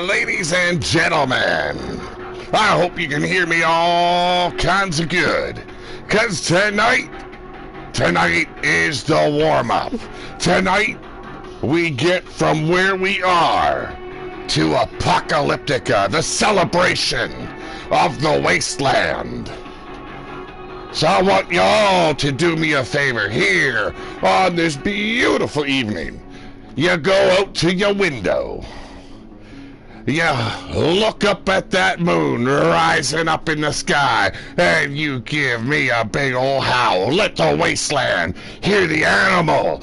Ladies and gentlemen, I hope you can hear me all kinds of good, because tonight is the warm-up. Tonight, we get from where we are to Apocalyptica, the celebration of the wasteland. So I want y'all to do me a favor here on this beautiful evening. You go out to your window. You look up at that moon rising up in the sky, and you give me a big old howl. Let the wasteland hear the animal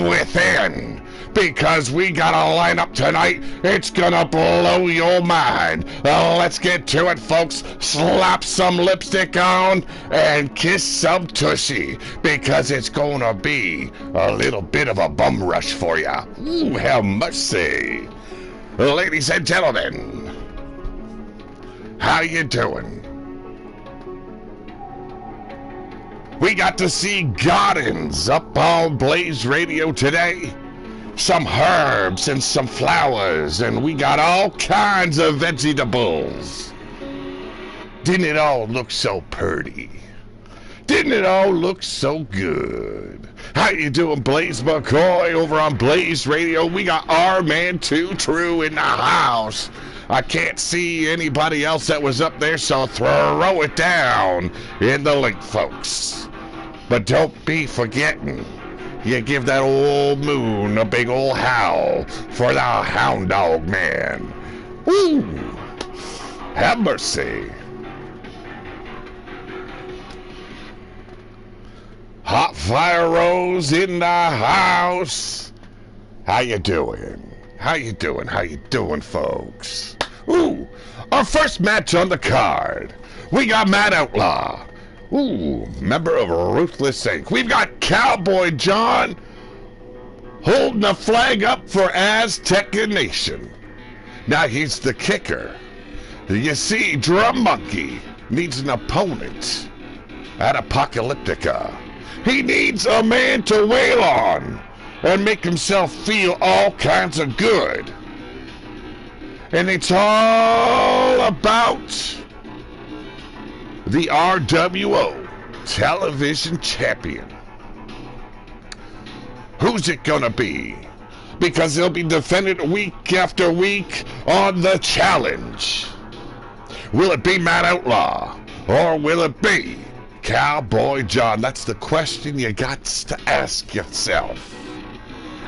within. Because we got a lineup tonight, it's gonna blow your mind. Let's get to it, folks. Slap some lipstick on and kiss some tushy, because it's gonna be a little bit of a bum rush for ya. Ooh, have mercy. Ladies and gentlemen, how you doing? We got to see gardens up on Blaze Radio today. Some herbs and some flowers, and we got all kinds of vegetables. Didn't it all look so pretty? Didn't it all look so good? How you doing, Blaze McCoy, over on Blaze Radio? We got our man Too True in the house. I can't see anybody else that was up there, so throw it down in the link, folks. But don't be forgetting, you give that old moon a big old howl for the hound dog man. Woo! Have mercy. Hot Fire Rose in the house. How you doing? How you doing? How you doing, folks? Ooh, our first match on the card. We got Matt Outlaw. Ooh, member of Ruthless Inc. We've got Cowboy John holding the flag up for Azteca Nation. Now he's the kicker. You see, Drum Monkey needs an opponent at Apocalyptica. He needs a man to wail on and make himself feel all kinds of good. And it's all about the RWO Television Champion. Who's it gonna be? Because he'll be defended week after week on the challenge. Will it be Matt Outlaw, or will it be Cowboy John? That's the question you got to ask yourself.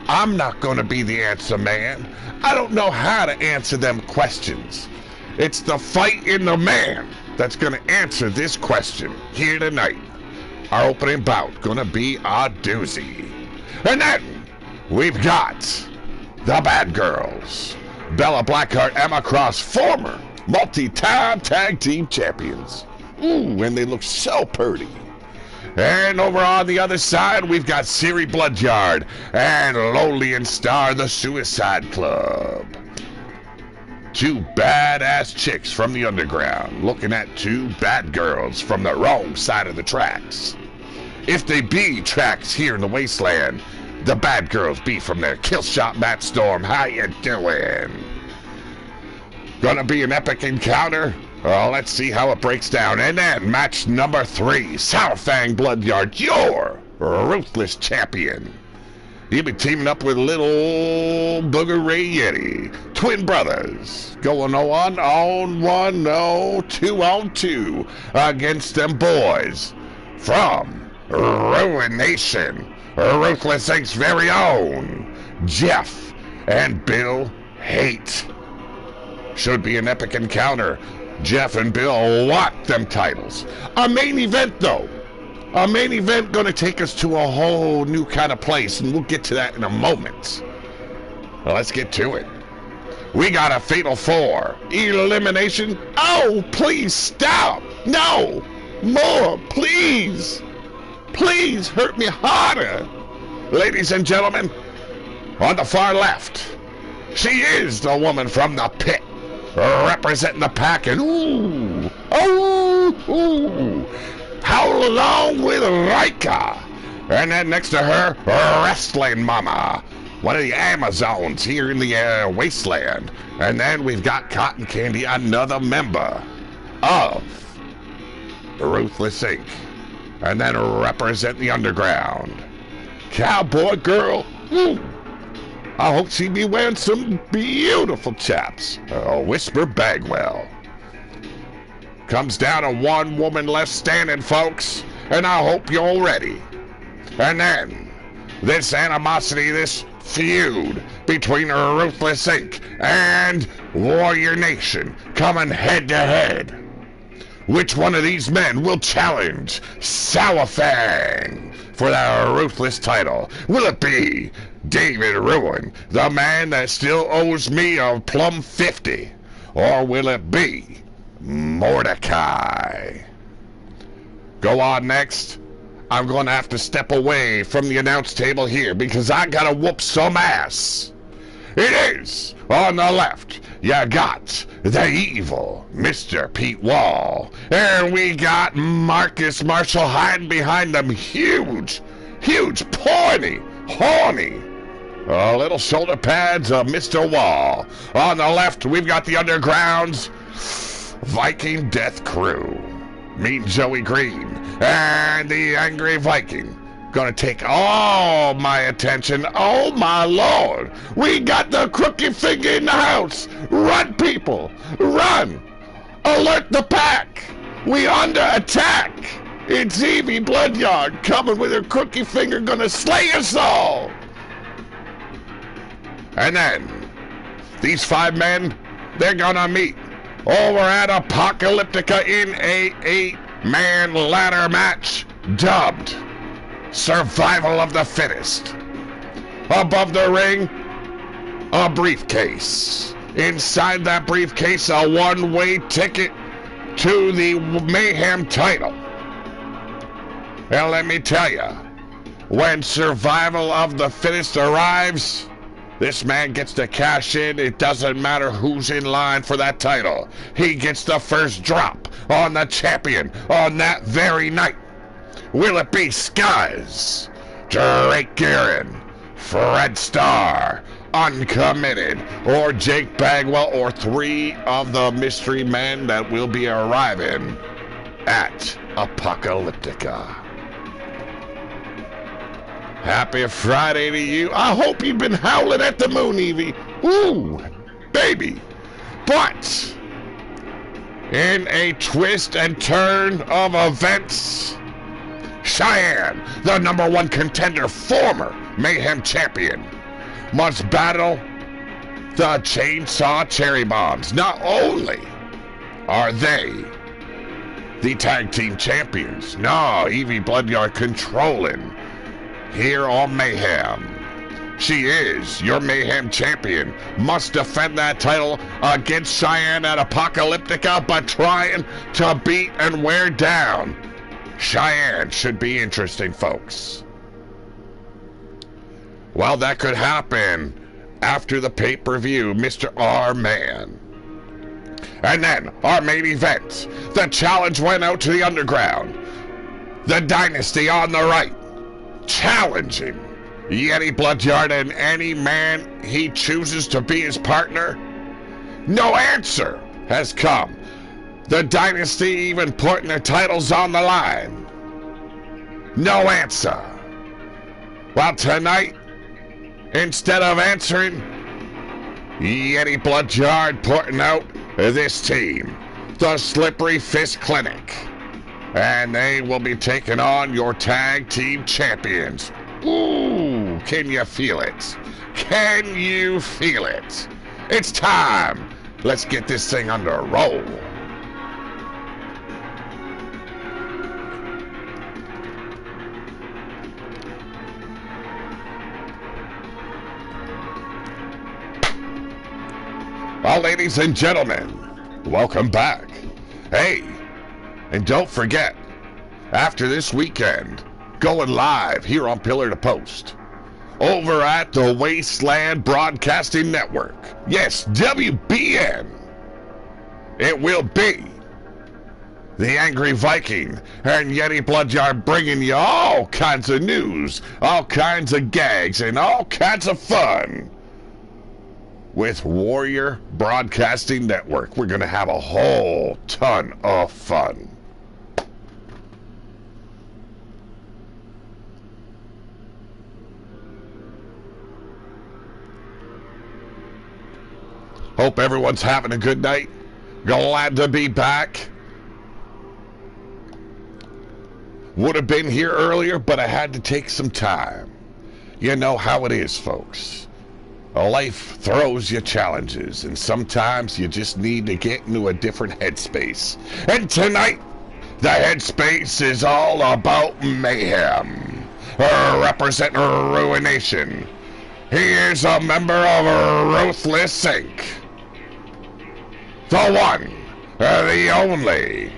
I'm not gonna be the answer man. I don't know how to answer them questions. It's the fight in the man that's gonna answer this question here tonight. Our opening bout gonna be a doozy. And then we've got the Bad Girls, Bella Blackheart, Emma Cross, former multi-time tag team champions. Ooh, and they look so pretty. And over on the other side, we've got Siri Bloodyard and Lolian Star, the Suicide Club. Two badass chicks from the underground looking at two bad girls from the wrong side of the tracks. If they be tracks here in the wasteland, the bad girls be from there. Killshot Matt Storm, how you doing? Gonna be an epic encounter? Well, let's see how it breaks down. And then match number 3, Sourfang Bloodyard, your Ruthless Champion. He'll be teaming up with little Booger Ray Yeti. Twin brothers going 1-on-1, no, 2-on-2 against them boys from Ruin Nation. Ruthless Inc.'s very own Jeff and Bill Hate. Should be an epic encounter. Jeff and Bill want them titles. A main event, though. A main event gonna take us to a whole new kind of place, and we'll get to that in a moment. Well, let's get to it. We got a Fatal 4 elimination. Oh, please stop. No, more, please. Please hurt me harder. Ladies and gentlemen, on the far left, she is the woman from the pit, representing the pack, and how long with Rika? And then next to her, Wrestling Mama, one of the Amazons here in the wasteland. And then we've got Cotton Candy, another member of Ruthless Inc. And then represent the underground, Cowboy Girl. I hope she be wearing some beautiful chaps. Whisper Bagwell. Comes down to one woman left standing, folks, and I hope you're ready. And then this animosity, this feud between Ruthless Inc. and Warrior Nation coming head to head. Which one of these men will challenge Sour Fang for the Ruthless title? Will it be David Ruin, the man that still owes me a plum 50? Or will it be Mordecai? Go on next. I'm going to have to step away from the announce table here because I got to whoop some ass. It is on the left. You got the evil Mr. Pete Wall. And we got Marcus Marshall hiding behind them huge, pointy, horny little shoulder pads of Mr. Wall. On the left, we've got the Underground's Viking Death Crew. Meet Joey Green and the Angry Viking. Gonna take all my attention. Oh my lord, we got the Crooked Finger in the house. Run, people, run. Alert the pack. We under attack. It's Evie Bloodyard coming with her Crooked Finger, gonna slay us all. And then these 5 men, they're gonna meet over at Apocalyptica in a 8-man ladder match dubbed Survival of the Fittest. Above the ring, a briefcase. Inside that briefcase, a one-way ticket to the Mayhem title. And let me tell you, when Survival of the Fittest arrives, this man gets to cash in. It doesn't matter who's in line for that title. He gets the first drop on the champion on that very night. Will it be Skies, Drake Guerin, Fred Starr, Uncommitted, or Jake Bagwell, or 3 of the mystery men that will be arriving at Apocalyptica? Happy Friday to you. I hope you've been howling at the moon, Evie. Ooh, baby. But in a twist and turn of events, Cheyenne, the #1 contender, former Mayhem champion, must battle the Chainsaw Cherry Bombs. Not only are they the tag team champions, no, Evie Bloodyard controlling here on Mayhem. She is your Mayhem champion. Must defend that title against Cheyenne at Apocalyptica, but trying to beat and wear down Cheyenne. Should be interesting, folks. Well, that could happen after the pay-per-view, Mr. R-Man. And then, our main event. The challenge went out to the Underground. The Dynasty on the right, challenging Yeti Bloodyard and any man he chooses to be his partner. No answer has come. The Dynasty even putting their titles on the line. No answer. Well, tonight, instead of answering, Yeti Bloodyard putting out this team, the Slippery Fist Clinic. And they will be taking on your tag team champions. Ooh, can you feel it? Can you feel it? It's time. Let's get this thing under a roll. Well, ladies and gentlemen, welcome back. Hey, and don't forget, after this weekend, going live here on Pillar to Post, over at the Wasteland Broadcasting Network. Yes, WBN. It will be the Angry Viking, and Yeti Bloodyard bringing you all kinds of news, all kinds of gags, and all kinds of fun. With Warrior Broadcasting Network, we're going to have a whole ton of fun. Hope everyone's having a good night. Glad to be back. Would have been here earlier, but I had to take some time. You know how it is, folks. Life throws you challenges, and sometimes you just need to get into a different headspace. And tonight, the headspace is all about Mayhem, representing Ruination. He is a member of Ruthless Inc. The one, the only,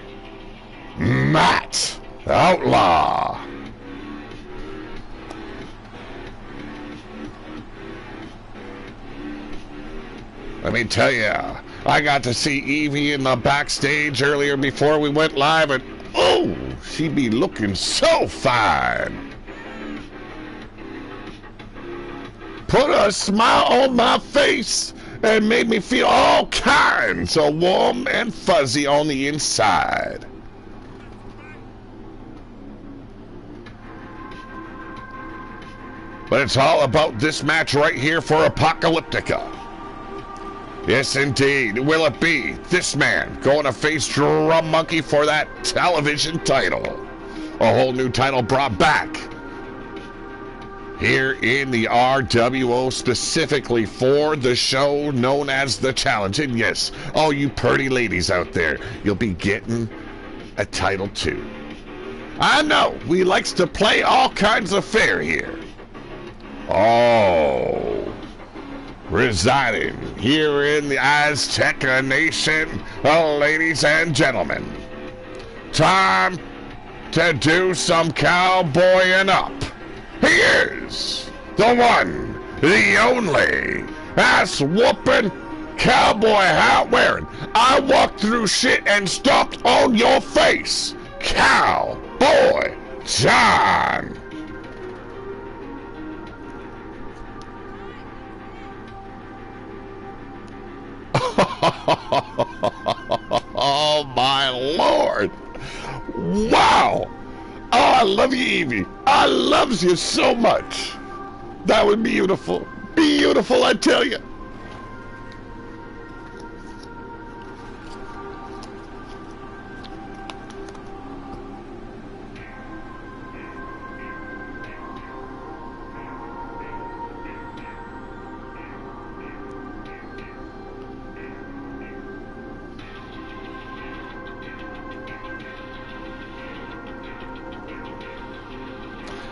Matt Outlaw. Let me tell you, I got to see Evie in the backstage earlier before we went live, and oh, she be looking so fine. Put a smile on my face and made me feel all kinds of warm and fuzzy on the inside. But it's all about this match right here for Apocalyptica. Yes, indeed. Will it be this man going to face Drum Monkey for that television title? A whole new title brought back here in the RWO specifically for the show known as The Challenge. And yes, all you pretty ladies out there, you'll be getting a title too. I know, we likes to play all kinds of fair here. Oh, residing here in the Azteca Nation, ladies and gentlemen. Time to do some cowboying up. He is the one, the only, ass-whooping, cowboy hat wearing, I walked through shit and stomped on your face, Cowboy John. Oh my Lord. Wow. Oh, I love you, Evie. I loves you so much. That was beautiful. Beautiful, I tell you.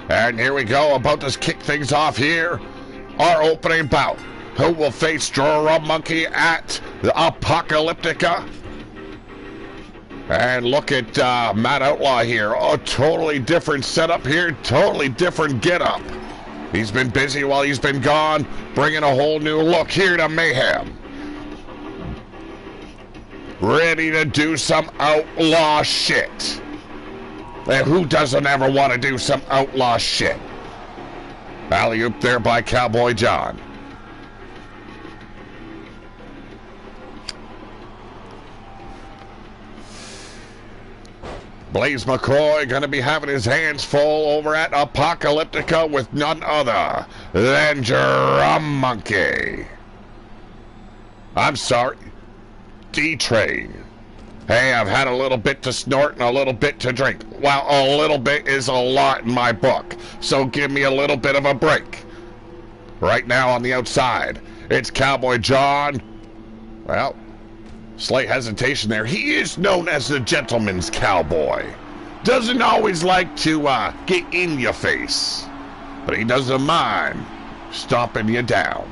And here we go, about to kick things off here. Our opening bout. Who will face Drum Monkey at the Apocalyptica? And look at Matt Outlaw here. A totally different setup here, totally different getup. He's been busy while he's been gone, bringing a whole new look here to Mayhem. Ready to do some outlaw shit. And who doesn't ever want to do some outlaw shit? Alley-oop there by Cowboy John. Blaze McCoy going to be having his hands full over at Apocalyptica with none other than Drum Monkey. I'm sorry, D-Train. Hey, I've had a little bit to snort and a little bit to drink. Well, a little bit is a lot in my book, so give me a little bit of a break. Right now on the outside, it's Cowboy John. Well, slight hesitation there. He is known as the gentleman's cowboy. Doesn't always like to get in your face, but he doesn't mind stomping you down.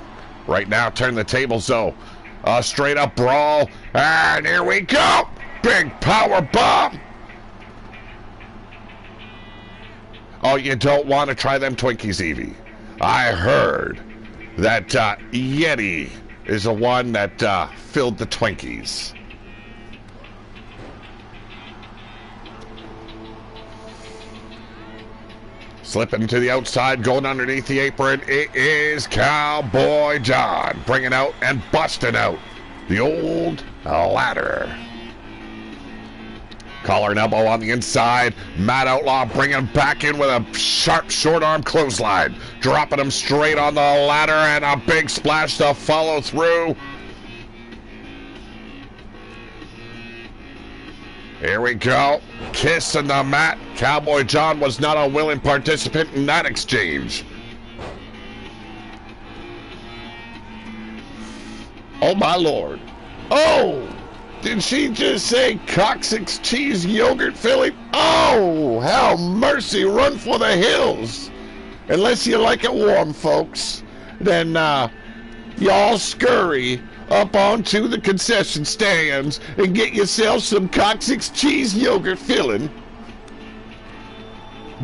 Right now, turn the tables though. Straight up brawl, and here we go. Big power bomb. Oh, you don't want to try them Twinkies, Evie. I heard that Yeti is the one that filled the Twinkies. Slipping to the outside, going underneath the apron, it is Cowboy John, bringing out and busting out the old ladder. Collar and elbow on the inside. Matt Outlaw bringing him back in with a sharp short arm clothesline. Dropping him straight on the ladder and a big splash to follow through. Here we go. Kiss in the mat. Cowboy John was not a willing participant in that exchange. Oh my Lord. Oh! Did she just say coccyx cheese yogurt filling? Oh, hell mercy, run for the hills. Unless you like it warm, folks. Then y'all scurry up onto the concession stands and get yourself some coccyx cheese yogurt filling.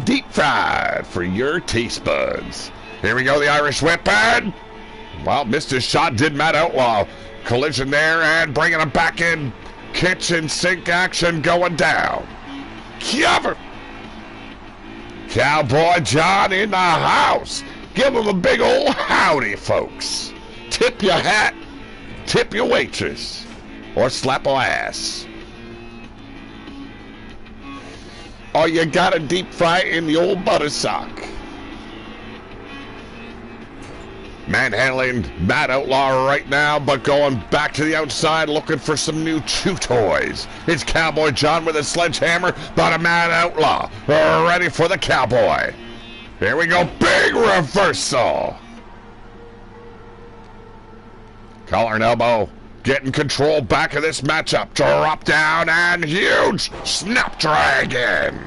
Deep fried for your taste buds. Here we go, the Irish whip, and well, Mr. Shot did Matt Outlaw. Collision there and bringing him back in. Kitchen sink action going down. Cover. Cowboy John in the house. Give him a big old howdy, folks. Tip your hat, tip your waitress, or slap her ass. Or you gotta deep fry it in the old butter sock. Manhandling Matt Outlaw right now, but going back to the outside looking for some new chew toys. It's Cowboy John with a sledgehammer, but a Matt Outlaw ready for the Cowboy. Here we go, big reversal. Collar and elbow, getting control back of this matchup. Drop down and huge Snapdragon.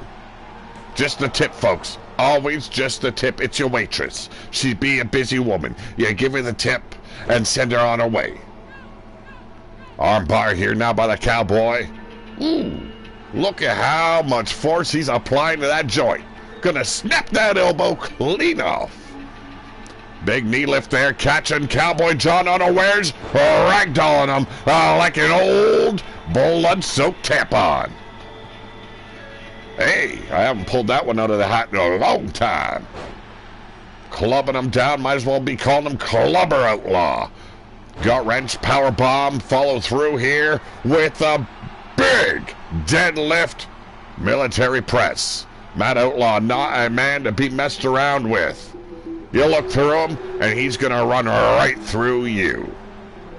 Just the tip, folks. Always just the tip. It's your waitress. She be a busy woman. You give her the tip and send her on her way. Armbar here now by the Cowboy. Ooh, look at how much force he's applying to that joint. Gonna snap that elbow clean off. Big knee lift there, catching Cowboy John unawares, ragdolling him like an old blood-soaked tampon. Hey, I haven't pulled that one out of the hat in a long time. Clubbing him down, might as well be calling him Clubber Outlaw. Gut wrench, power bomb, follow through here with a big deadlift military press. Matt Outlaw, not a man to be messed around with. You look through him, and he's gonna run right through you.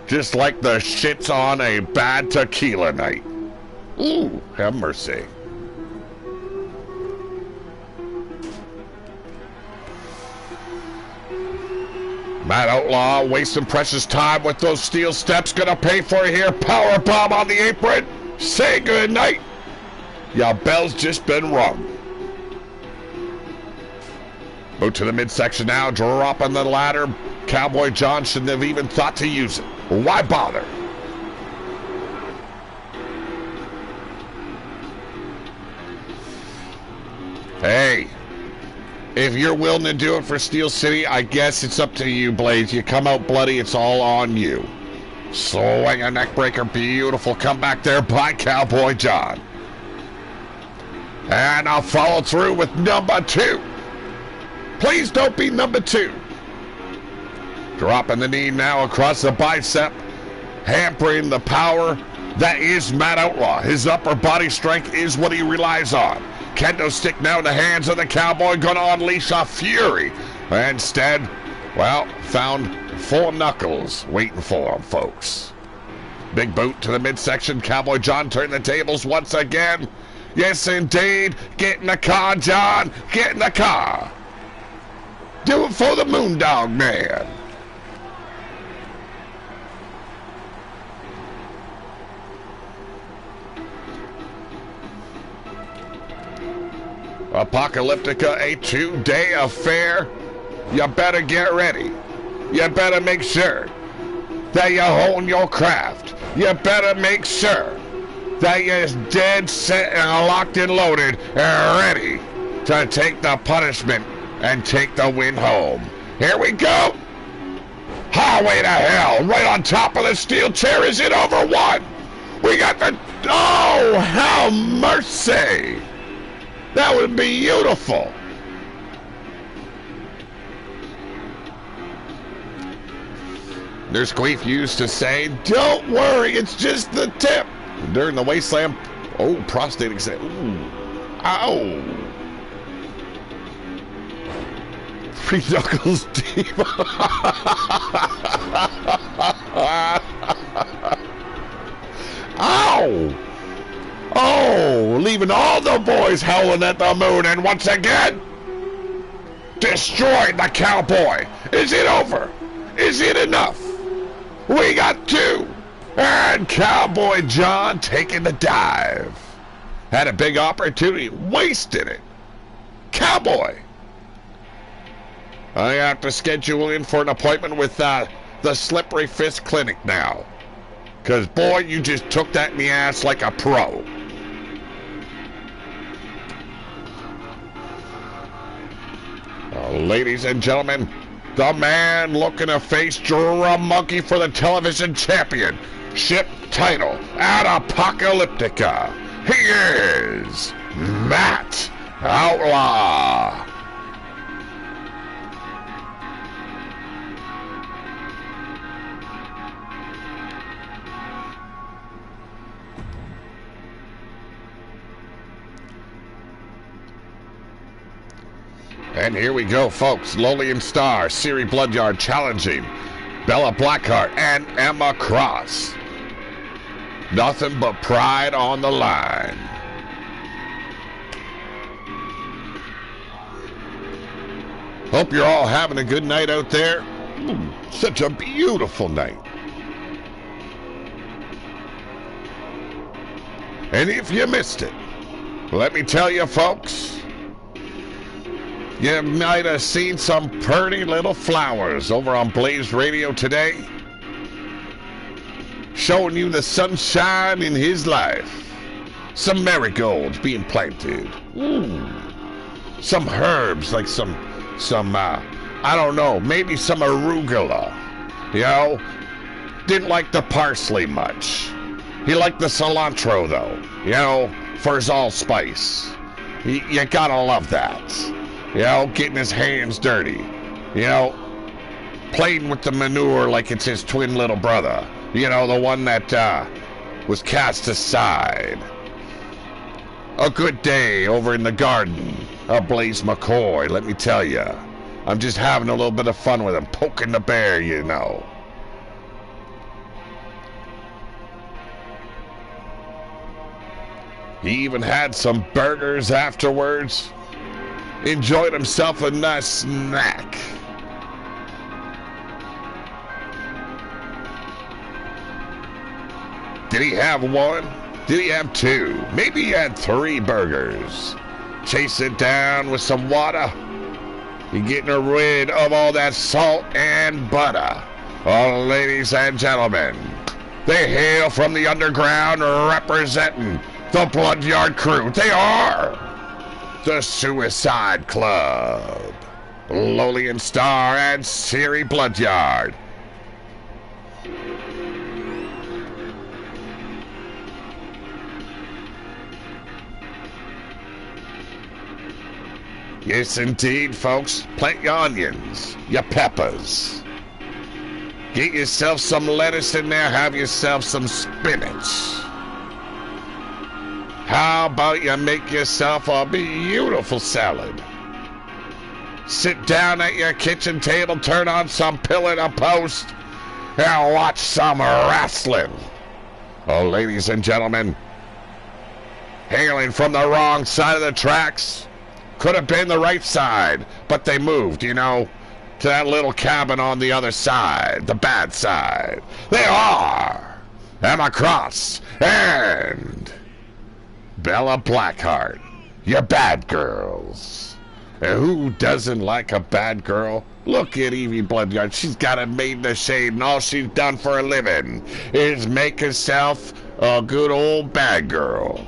Just like the shits on a bad tequila night. Ooh, have mercy. Matt Outlaw wasting precious time with those steel steps. Gonna pay for it here. Power bomb on the apron. Say good night. Your bell's just been rung. Move to the midsection now. Dropping the ladder. Cowboy John shouldn't have even thought to use it. Why bother? Hey. If you're willing to do it for Steel City, I guess it's up to you, Blaze. You come out bloody, it's all on you. Swing a neckbreaker, beautiful comeback there by Cowboy John. And I'll follow through with number 2. Please don't be number 2. Dropping the knee now across the bicep, hampering the power that is Matt Outlaw. His upper body strength is what he relies on. Kendo stick now in the hands of the Cowboy, gonna unleash a fury. Instead, well, found 4 knuckles waiting for him, folks. Big boot to the midsection. Cowboy John turning the tables once again. Yes, indeed. Get in the car, John. Get in the car. Do it for the Moondog Man. Apocalyptica, a 2-day affair. You better get ready. You better make sure that you hone your craft. You better make sure that you're dead set and locked and loaded and ready to take the punishment and take the win home. Here we go. Highway to hell, right on top of the steel chair. Is it over 1? We got the, oh, how mercy. That would be beautiful. Their Squeef used to say, "Don't worry, it's just the tip." During the wasteland, oh, prostate exam. Ooh. Ow. Three knuckles deep. Ow. Oh, leaving all the boys howling at the moon, and once again, destroyed the cowboy. Is it over? Is it enough? We got two. And Cowboy John taking the dive. Had a big opportunity, wasted it. Cowboy. I have to schedule in for an appointment with the Slippery Fist Clinic now. Because, boy, you just took that in the ass like a pro. Ladies and gentlemen, the man looking to face Drum Monkey for the television championship title at Apocalyptica. He is Matt Outlaw. And here we go, folks. Lolian Star, Siri Bloodyard challenging Bella Blackheart and Emma Cross. Nothing but pride on the line. Hope you're all having a good night out there. Ooh, such a beautiful night. And if you missed it, let me tell you, folks, you might have seen some pretty little flowers over on Blaze Radio today, showing you the sunshine in his life. Some marigolds being planted. Ooh. Some herbs, like some I don't know, maybe some arugula. You know, didn't like the parsley much. He liked the cilantro, though, you know, for his allspice. You gotta love that. You know, getting his hands dirty. You know, playing with the manure like it's his twin little brother. You know, the one that was cast aside. A good day over in the garden of Blaze McCoy, let me tell you. I'm just having a little bit of fun with him, poking the bear, you know. He even had some burgers afterwards. Enjoyed himself a nice snack. Did he have one? Did he have two? Maybe he had 3 burgers. Chase it down with some water. You're getting rid of all that salt and butter. Oh, ladies and gentlemen, they hail from the underground representing the Bloodyard crew. They are the Suicide Club. Lolian Star and Siri Bloodyard. Yes, indeed, folks. Plant your onions, your peppers. Get yourself some lettuce in there. Have yourself some spinach. How about you make yourself a beautiful salad? Sit down at your kitchen table, turn on some Pillar to Post, and watch some wrestling. Oh, ladies and gentlemen, hailing from the wrong side of the tracks. Could have been the right side, but they moved, you know, to that little cabin on the other side, the bad side. They are Emma Cross and Bella Blackheart, your bad girls. And who doesn't like a bad girl? Look at Evie Bloodyard. She's got it made in the shade, and all she's done for a living is make herself a good old bad girl.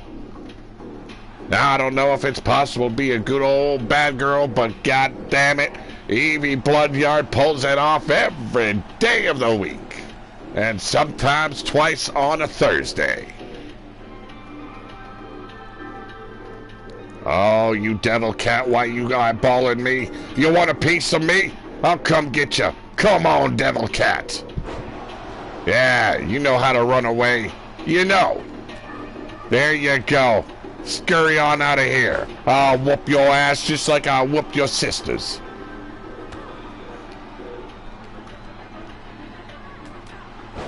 Now, I don't know if it's possible to be a good old bad girl, but god damn it, Evie Bloodyard pulls it off every day of the week. And sometimes twice on a Thursday. Oh, you devil cat, why you eyeballing me? You want a piece of me? I'll come get you. Come on, devil cat. Yeah, you know how to run away. You know. There you go. Scurry on out of here. I'll whoop your ass just like I'll whoop your sisters.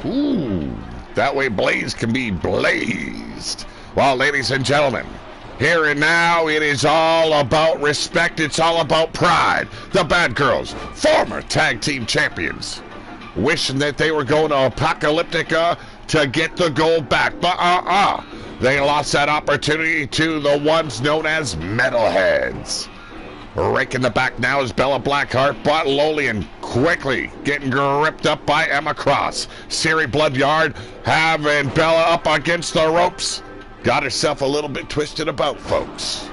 Ooh, that way Blaze can be blazed. Well, ladies and gentlemen, here and now, it is all about respect. It's all about pride. The Bad Girls, former tag team champions, wishing that they were going to Apocalyptica to get the gold back. But they lost that opportunity to the ones known as Metalheads. Raking the back now is Bella Blackheart, but Lolian quickly getting gripped up by Emma Cross. Siri Bloodyard having Bella up against the ropes. Got herself a little bit twisted about, folks.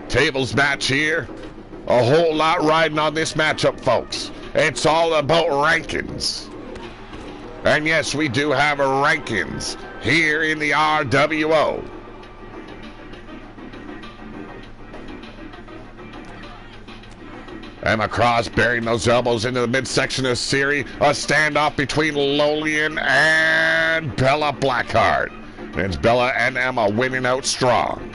Tables match here. A whole lot riding on this matchup, folks. It's all about rankings. And yes, we do have a rankings here in the RWO. Emma Cross burying those elbows into the midsection of Siri. A standoff between Lolian and Bella Blackheart. It's Bella and Emma winning out strong.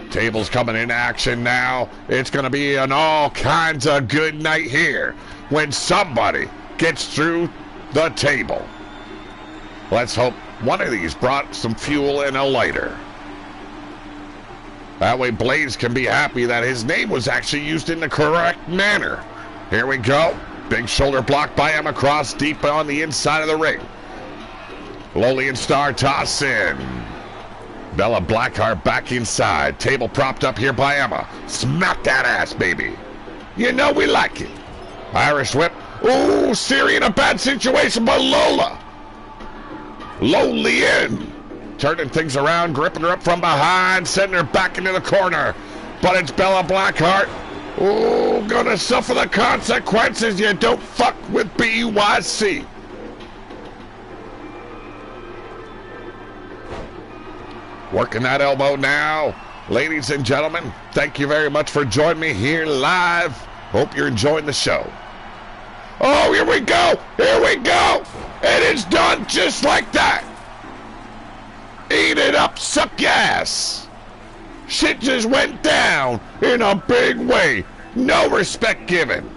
Tables coming in action now. It's going to be an all kinds of good night here when somebody gets through the table. Let's hope one of these brought some fuel and a lighter. That way Blaze can be happy that his name was actually used in the correct manner. Here we go. Big shoulder block by Emma Cross deep on the inside of the ring. Lolian Star toss in. Bella Blackheart back inside. Table propped up here by Emma. Smack that ass, baby. You know we like it. Irish whip. Ooh, Siri in a bad situation, but Lolian turning things around, gripping her up from behind, sending her back into the corner. But it's Bella Blackheart. Ooh, gonna suffer the consequences. You don't fuck with BYC. Working that elbow now. Ladies and gentlemen, thank you very much for joining me here live. Hope you're enjoying the show. Oh, here we go. Here we go. And it's done just like that. Eat it up, suck your ass. Shit just went down in a big way. No respect given.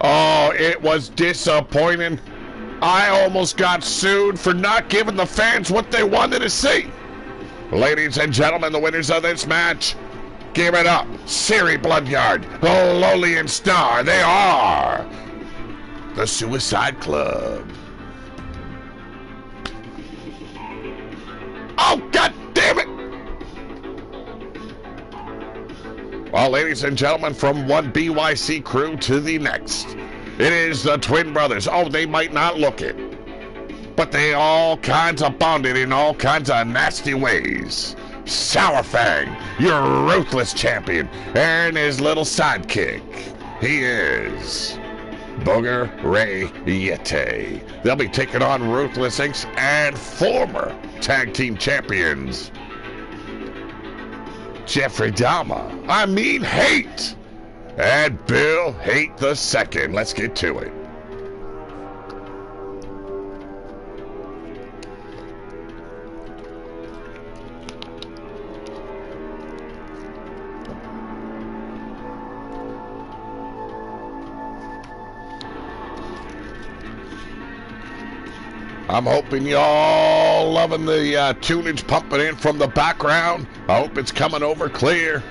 Oh, it was disappointing. I almost got sued for not giving the fans what they wanted to see. Ladies and gentlemen, the winners of this match, give it up. Siri Bloodyard, Lolian Star, they are the Suicide Club. Oh, God damn it! Well, ladies and gentlemen, from one BYC crew to the next, it is the twin brothers. Oh, they might not look it, but they all kinds of bonded in all kinds of nasty ways. Sour Fang, your ruthless champion, and his little sidekick. He is Booger Ray Yeti. They'll be taking on Ruthless Inc. and former tag team champions Jeffrey Dahmer. I mean Hate. And Bill Hate the Second. Let's get to it. I'm hoping y'all loving the tunage pumping in from the background. I hope it's coming over clear.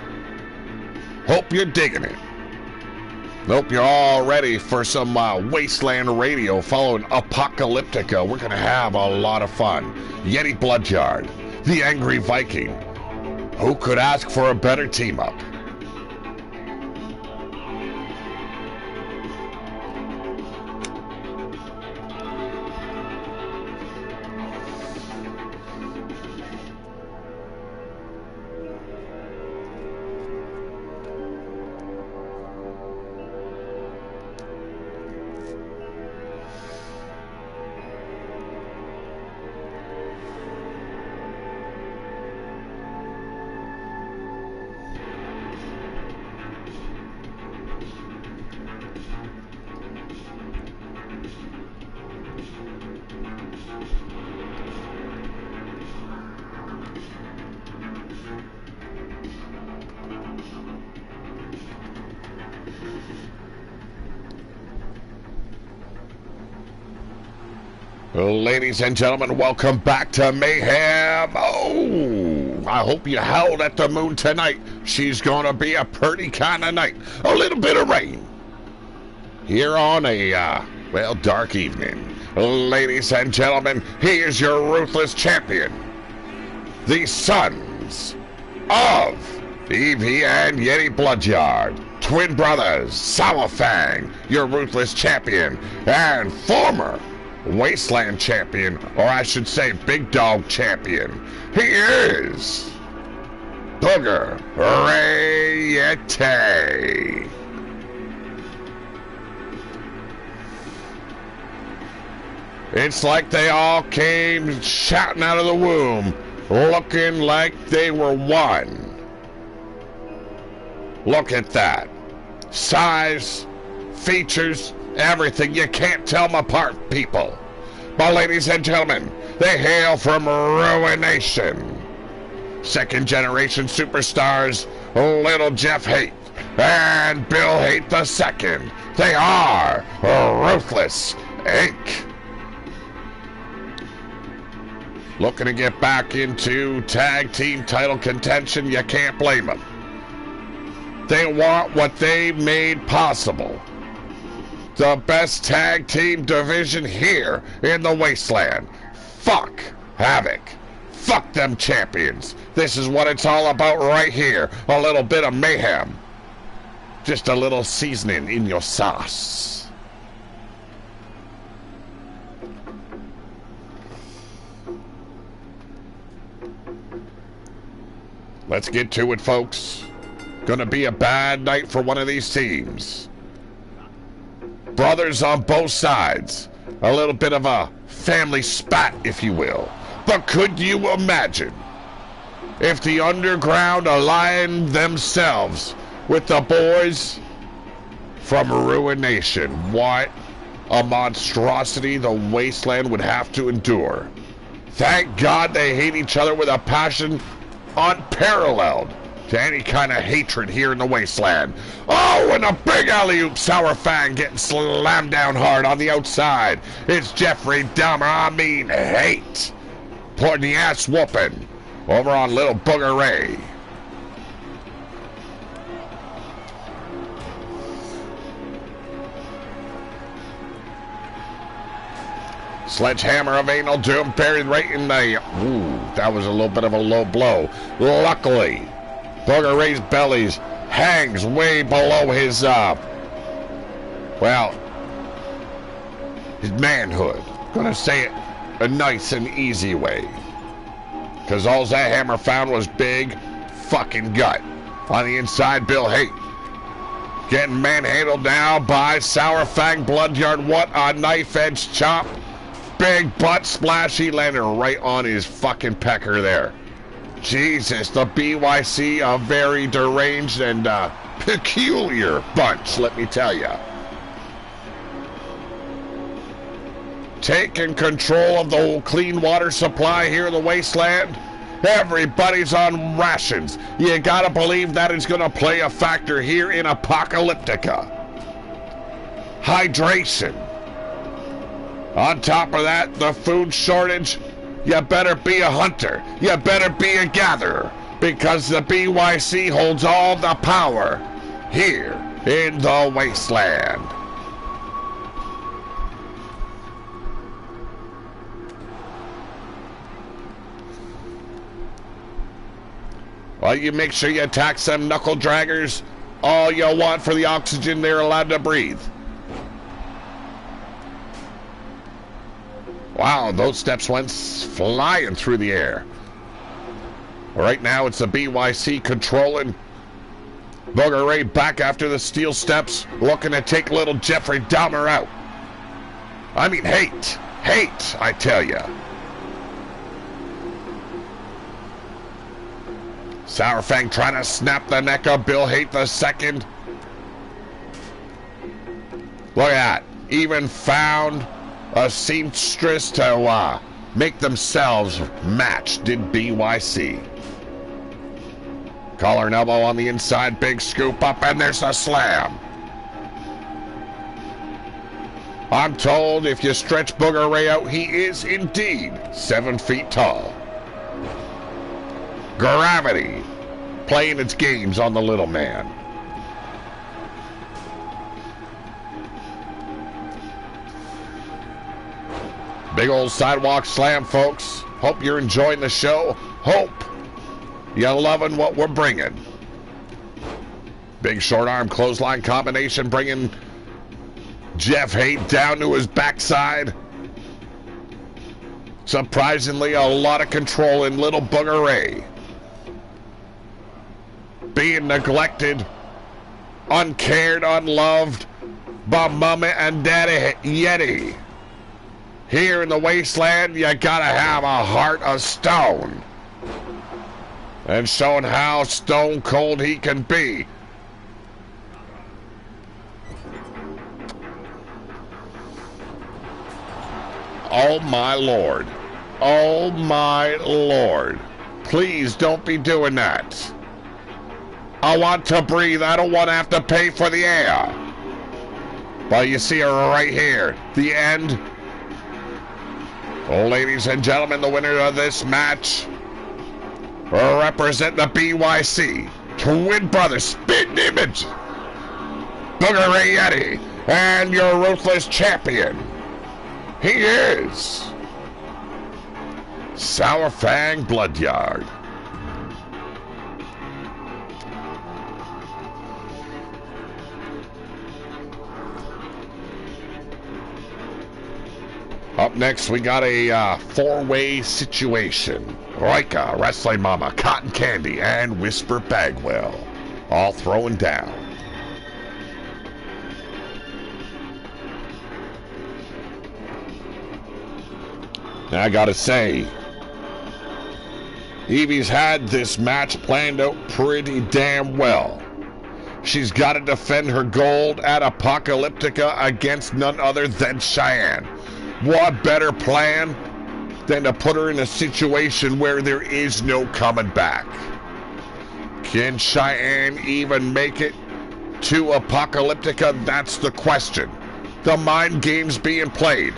Hope you're digging it. Hope you're all ready for some Wasteland Radio following Apocalyptica. We're going to have a lot of fun. Yeti Bloodyard, the Angry Viking. Who could ask for a better team-up? Ladies and gentlemen, welcome back to Mayhem. Oh, I hope you howled at the moon tonight. She's gonna be a pretty kind of night. A little bit of rain here on a, dark evening. Ladies and gentlemen, he is your ruthless champion. The sons of Evie and Yeti Bloodyard. Twin brothers, Sour Fang, your ruthless champion, and former Wasteland champion, or I should say Big Dog champion. He is Booger Rayete. It's like they all came shouting out of the womb, looking like they were one. Look at that. Size, features, everything. You can't tell them apart, people. But ladies and gentlemen, they hail from Ruination. Second generation superstars, Little Jeff Haight and Bill Haight II. They are Ruthless Inc. Looking to get back into tag team title contention, you can't blame them. They want what they made possible. The best tag team division here in the Wasteland. Fuck Havoc. Fuck them champions. This is what it's all about right here. A little bit of mayhem. Just a little seasoning in your sauce. Let's get to it, folks. Gonna be a bad night for one of these teams. Brothers on both sides. A little bit of a family spat, if you will. But could you imagine if the Underground aligned themselves with the boys from Ruination? What a monstrosity the Wasteland would have to endure. Thank God they hate each other with a passion unparalleled to any kind of hatred here in the Wasteland. Oh, and a big alley-oop. Sour Fang getting slammed down hard on the outside. It's Jeffrey Dahmer, Haight, putting the ass whooping over on Little Booger Ray. Sledgehammer of Anal Doom buried right in the... Ooh, that was a little bit of a low blow. Luckily, Booger Ray's bellies hangs way below his, his manhood. Gonna say it a nice and easy way. Because all that hammer found was big fucking gut. On the inside, Bill Haight getting manhandled now by Sour Fang Bloodyard. What a knife-edge chop. Big butt splash. He landed right on his fucking pecker there. Jesus, the BYC, a very deranged and peculiar bunch, let me tell you. Taking control of the clean water supply here in the Wasteland. Everybody's on rations. You gotta believe that is gonna play a factor here in Apocalyptica. Hydration. On top of that, the food shortage. You better be a hunter. You better be a gatherer. Because the BYC holds all the power here in the Wasteland. Well, you make sure you attack some knuckle draggers. All you want for the oxygen they're allowed to breathe. Wow, those steps went flying through the air. Right now, it's the BYC controlling. Booger Ray back after the steel steps, looking to take little Jeffrey Dahmer out. Haight, I tell ya. Sour Fang trying to snap the neck of Bill Haight II. Look at that. Even found a seamstress to make themselves match, did BYC. Collar and elbow on the inside, big scoop up, and there's a slam. I'm told if you stretch Booger Ray out, he is indeed 7 feet tall. Gravity playing its games on the little man. Big old sidewalk slam, folks. Hope you're enjoying the show. Hope you're loving what we're bringing. Big short arm clothesline combination bringing Jeff Haight down to his backside. Surprisingly, a lot of control in little Booger Ray. Being neglected, uncared, unloved by Mama and Daddy Yeti. Here in the wasteland, you gotta have a heart of stone. And showing how stone cold he can be. Oh my Lord. Oh my Lord. Please don't be doing that. I want to breathe. I don't want to have to pay for the air. Well, you see her right here. The end. Ladies and gentlemen, the winner of this match represent the BYC Twin Brothers Spitting Image, Booger Ray Yeti, and your ruthless champion. He is Sour Fang Bloodyard. Up next, we got a four-way situation. Rika, Wrestling Mama, Cotton Candy, and Whisper Bagwell all throwing down. Now, I gotta say, Evie's had this match planned out pretty damn well. She's got to defend her gold at Apocalyptica against none other than Cheyenne. What better plan than to put her in a situation where there is no coming back? Can Cheyenne even make it to Apocalyptica? That's the question. The mind game's being played.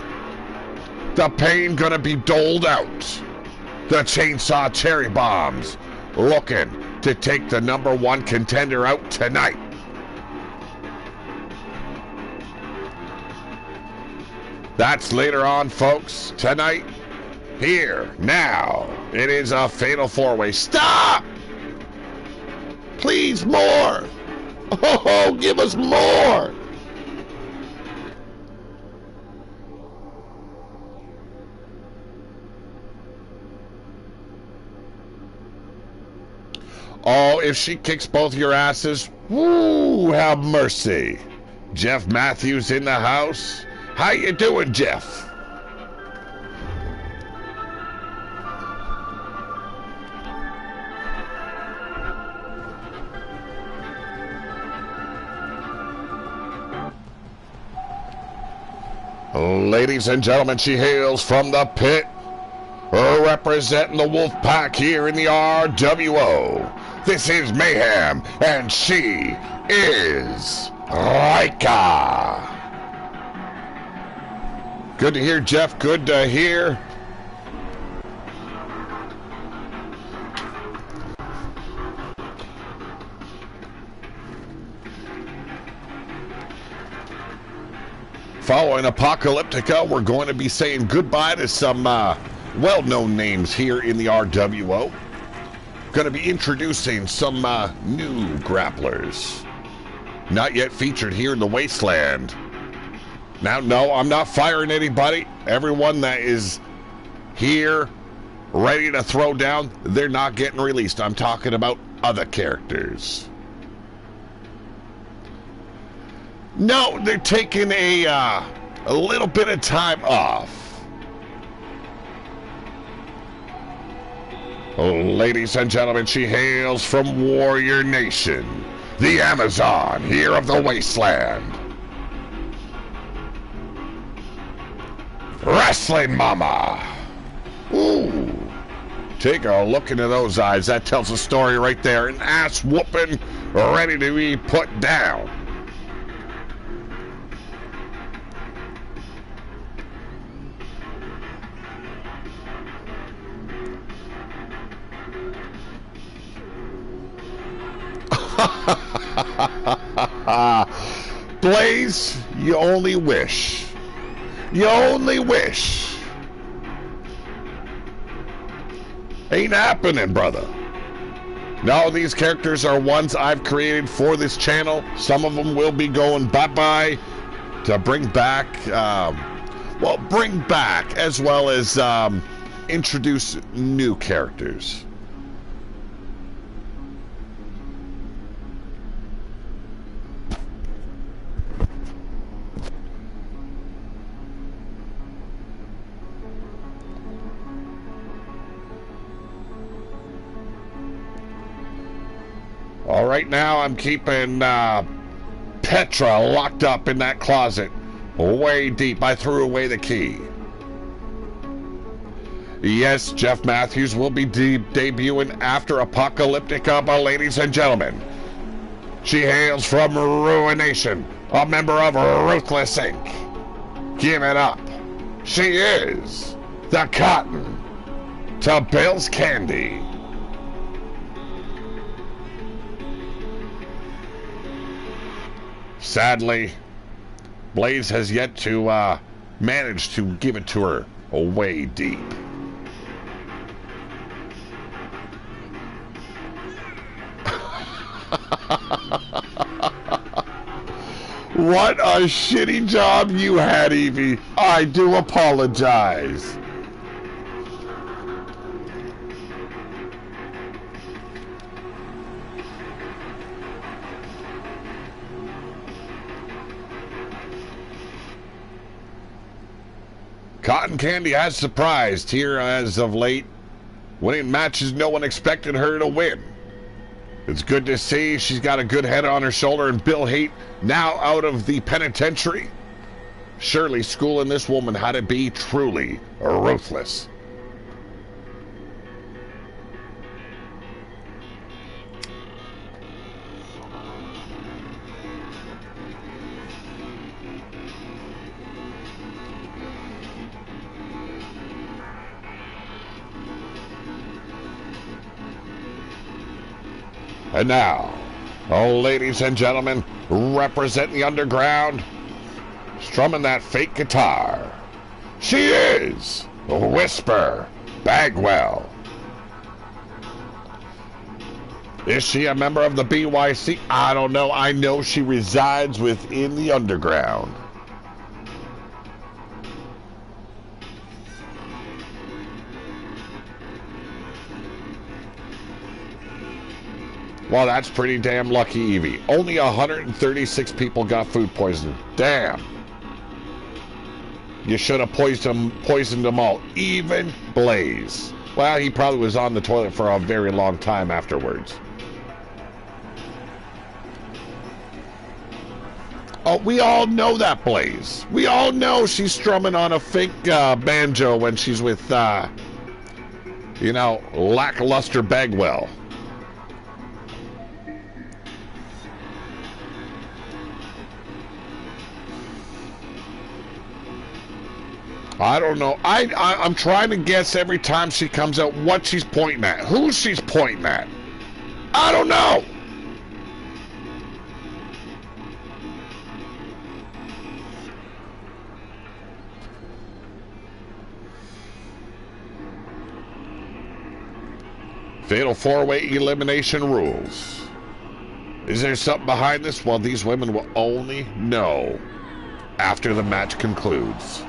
The pain gonna be doled out. The chainsaw cherry bombs looking to take the #1 contender out tonight. That's later on, folks. Tonight, here, now, it is a fatal four-way. Stop! Please, more! Oh, give us more! Oh, if she kicks both your asses, woo, have mercy. Jeff Matthews in the house. How you doing, Jeff? Ladies and gentlemen, she hails from the pit, representing the Wolfpack here in the RWO. This is Mayhem, and she is Rika. Good to hear, Jeff. Good to hear. Following Apocalyptica, we're going to be saying goodbye to some well-known names here in the RWO. Going to be introducing some new grapplers. Not yet featured here in the Wasteland. Now, no, I'm not firing anybody. Everyone that is here, ready to throw down, they're not getting released. I'm talking about other characters. No, they're taking a little bit of time off. Ladies and gentlemen, she hails from Warrior Nation, the Amazon here of the Wasteland. Wrestling Mama. Ooh. Take a look into those eyes. That tells a story right there. An ass whooping ready to be put down. Blaze, you only wish. You only wish. Ain't happening, brother. No, these characters are ones I've created for this channel. Some of them will be going bye-bye to bring back, bring back as well as introduce new characters. All right, now I'm keeping Petra locked up in that closet, way deep. I threw away the key. Yes, Jeff Matthews will be debuting after Apocalyptica, ladies and gentlemen. She hails from Ruination, a member of Ruthless Inc. Give it up. She is the Cotton to Bill's Candy. Sadly, Blaze has yet to manage to give it to her way deep. What a shitty job you had, Evie. I do apologize. Cotton Candy has surprised here as of late, winning matches no one expected her to win. It's good to see she's got a good head on her shoulder, and Bill Haight now out of the penitentiary, surely schooling this woman how to be truly ruthless. And now, ladies and gentlemen, representing the underground, strumming that fake guitar, she is Whisper Bagwell. Is she a member of the BYC? I don't know. I know she resides within the underground. Well, that's pretty damn lucky, Evie. Only 136 people got food poisoning. Damn. You should have poisoned them all. Even Blaze. Well, he probably was on the toilet for a very long time afterwards. Oh, we all know that, Blaze. We all know she's strumming on a fake banjo when she's with, lackluster Bagwell. I don't know. I'm trying to guess every time she comes out what she's pointing at. Who she's pointing at. I don't know. Fatal 4-way elimination rules. Is there something behind this? Well, these women will only know after the match concludes.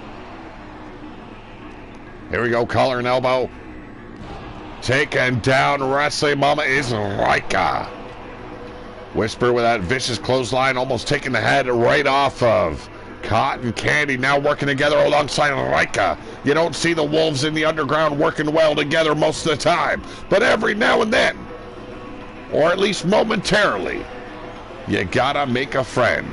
Here we go, collar and elbow. Taken down, Wrestling Mama is Rika. Whisper with that vicious clothesline, almost taking the head right off of Cotton Candy. Now working together alongside Rika. You don't see the wolves in the underground working well together most of the time. But every now and then, or at least momentarily, you gotta make a friend.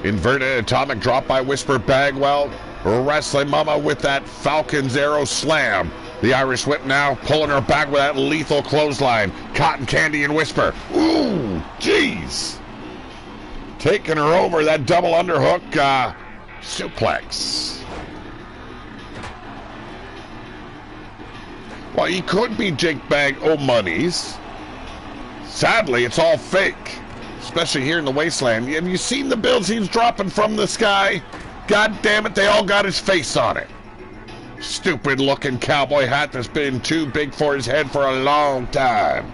Inverted atomic drop by Whisper Bagwell. Wrestling Mama with that Falcon's Arrow slam. The Irish Whip now pulling her back with that lethal clothesline. Cotton Candy and Whisper. Ooh, jeez. Taking her over, that double underhook. suplex. Well, he could be Jake Bag O'Money's. Sadly, it's all fake, especially here in the wasteland. Have you seen the bills he's dropping from the sky? God damn it, they all got his face on it. Stupid looking cowboy hat that's been too big for his head for a long time.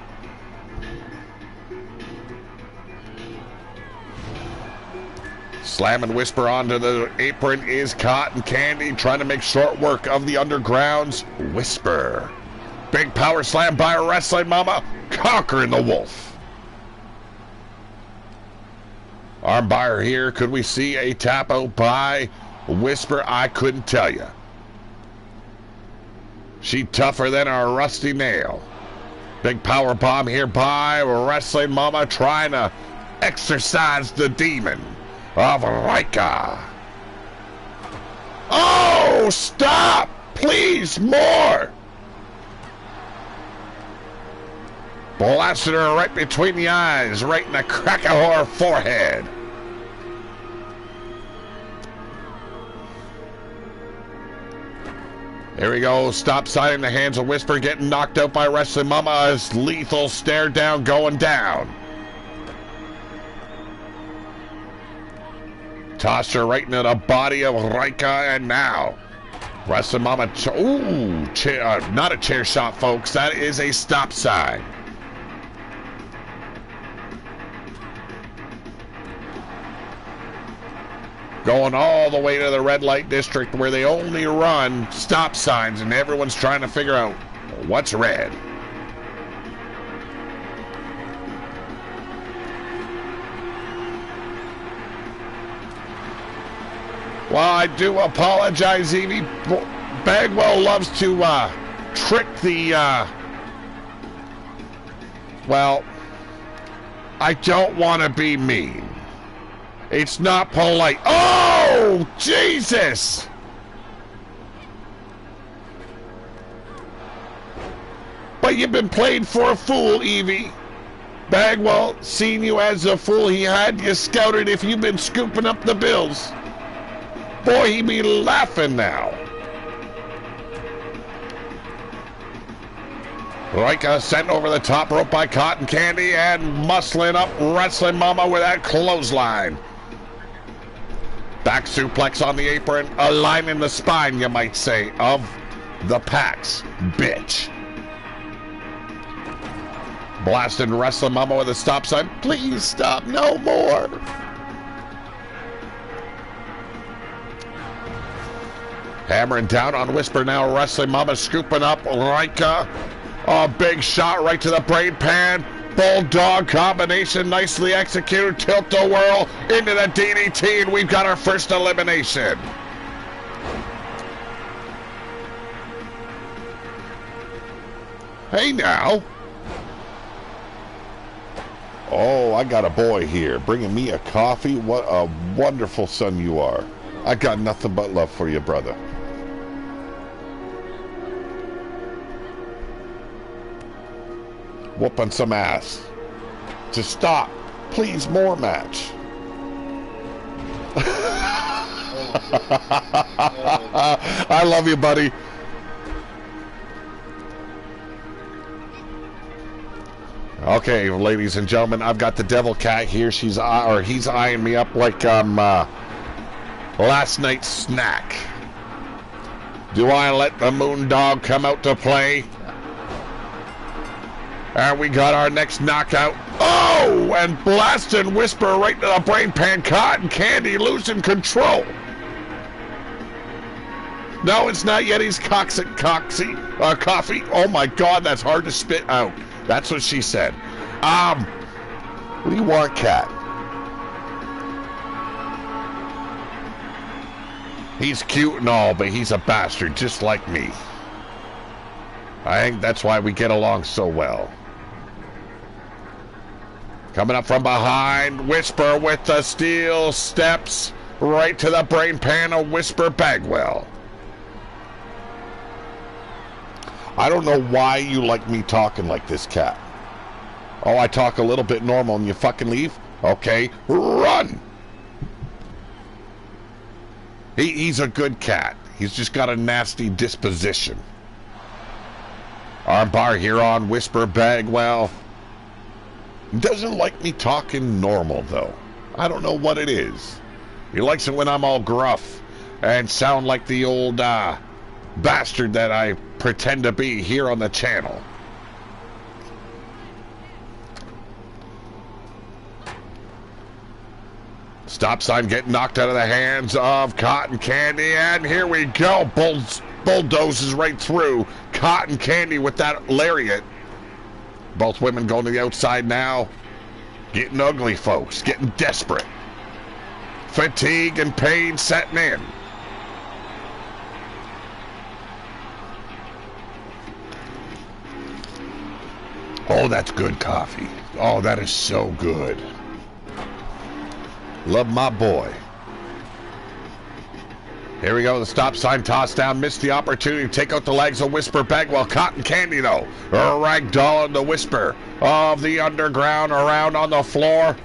Slamming Whisper onto the apron is Cotton Candy, trying to make short work of the Underground's Whisper. Big power slam by Wrestling Mama, conquering the Wolf. Armbar here. Could we see a tap out by Whisper? I couldn't tell you. She tougher than a rusty nail. Big power bomb here by Wrestling Mama, trying to exorcise the demon of Rika. Oh, stop! Please, more! Blasted her right between the eyes, right in the crack of her forehead. Here we go, stop sign in the hands of Whisper, getting knocked out by Wrestling Mama as lethal stare down going down. Tossed her right into the body of Rika, and now Wrestling Mama, not a chair shot, folks, that is a stop sign. Going all the way to the red light district where they only run stop signs and everyone's trying to figure out what's red. Well, I do apologize, Evie. Bagwell loves to trick the... well, I don't want to be mean. It's not polite. Oh, Jesus! But you've been played for a fool, Evie. Bagwell, seeing you as a fool, he had you scouted if you've been scooping up the bills. Boy, he be laughing now. Rika sent over the top rope by Cotton Candy and muscling up Wrestling Mama with that clothesline. Back suplex on the apron, a line in the spine, you might say, of the Pax bitch. Blasting Wrestling Mama with a stop sign. Please stop, no more. Hammering down on Whisper now. Wrestling Mama scooping up Rika. A big shot right to the brain pan. Bulldog combination nicely executed. Tilt-a-whirl into the DDT, and we've got our first elimination. Hey now. Oh, I got a boy here bringing me a coffee. What a wonderful son you are. I got nothing but love for you, brother. Whooping some ass. Just stop. Please, more match. I love you, buddy. Okay, ladies and gentlemen, I've got the Devil Cat here. He's eyeing me up like last night's snack. Do I let the Moondog come out to play? And we got our next knockout. Oh, and blasting Whisper right to the brain pan. Cotton Candy losing control. No, it's not yet. He's coffee. Oh my God, that's hard to spit out. That's what she said. What do you want, Cat? He's cute and all, but he's a bastard just like me. I think that's why we get along so well. Coming up from behind, Whisper with the steel steps right to the brain pan of Whisper Bagwell. I don't know why you like me talking like this, Cat. Oh, I talk a little bit normal and you fucking leave? Okay, run! He's a good cat. He's just got a nasty disposition. Armbar here on Whisper Bagwell. Doesn't like me talking normal, though. I don't know what it is. He likes it when I'm all gruff and sound like the old bastard that I pretend to be here on the channel. Stop sign getting knocked out of the hands of Cotton Candy, and here we go. Bulldozes right through Cotton Candy with that lariat. Both women going to the outside now. Getting ugly, folks. Getting desperate. Fatigue and pain setting in. Oh, that's good coffee. Oh, that is so good. Love my boy. Here we go. The stop sign toss down. Missed the opportunity to take out the legs of Whisper Bagwell. Cotton Candy, though. Ragdoll and the Whisper of the Underground around on the floor.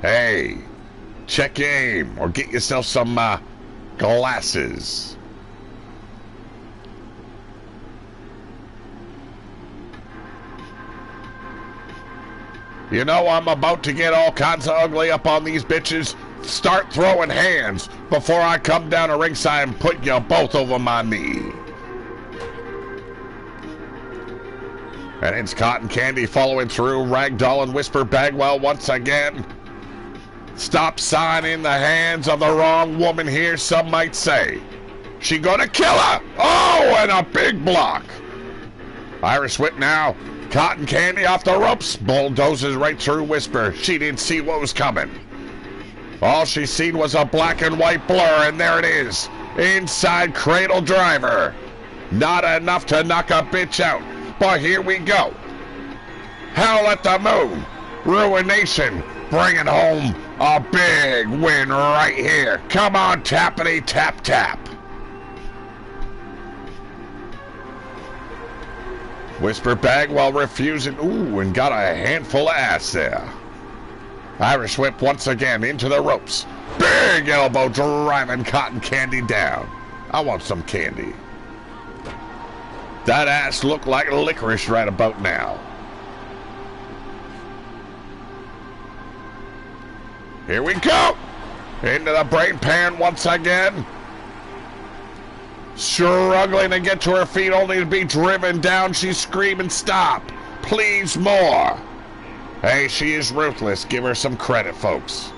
Hey, check your aim or get yourself some glasses. You know I'm about to get all kinds of ugly up on these bitches. Start throwing hands before I come down to ringside and put you both over my knee. And it's Cotton Candy following through. Ragdoll and Whisper Bagwell once again. Stop sign in the hands of the wrong woman here, some might say. She gonna kill her. Oh, and a big block. Irish whip now. Cotton Candy off the ropes. Bulldozes right through Whisper. She didn't see what was coming. All she seen was a black and white blur, and there it is. Inside cradle driver. Not enough to knock a bitch out, but here we go. Howl at the moon. Ruination bringing home a big win right here. Come on, tappity tap tap. Whisper Bagwell refusing. Ooh, and got a handful of ass there. Irish whip once again into the ropes. Big elbow driving Cotton Candy down. I want some candy. That ass looked like licorice right about now. Here we go. Into the brain pan once again. Struggling to get to her feet, only to be driven down. She's screaming, stop. Please, more. Hey, she is ruthless. Give her some credit, folks.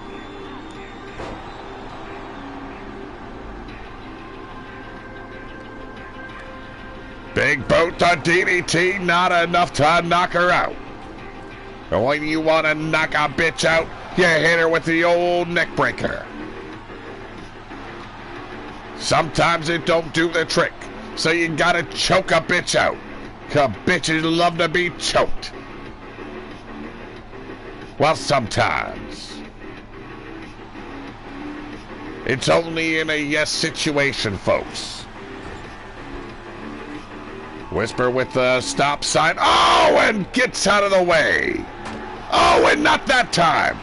Big boot to DDT, not enough to knock her out. And when you want to knock a bitch out, you hit her with the old neck breaker. Sometimes it don't do the trick, so you gotta choke a bitch out. 'Cause bitches love to be choked. Well, sometimes. It's only in a yes situation, folks. Whisper with the stop sign. Oh, and gets out of the way. Oh, and not that time.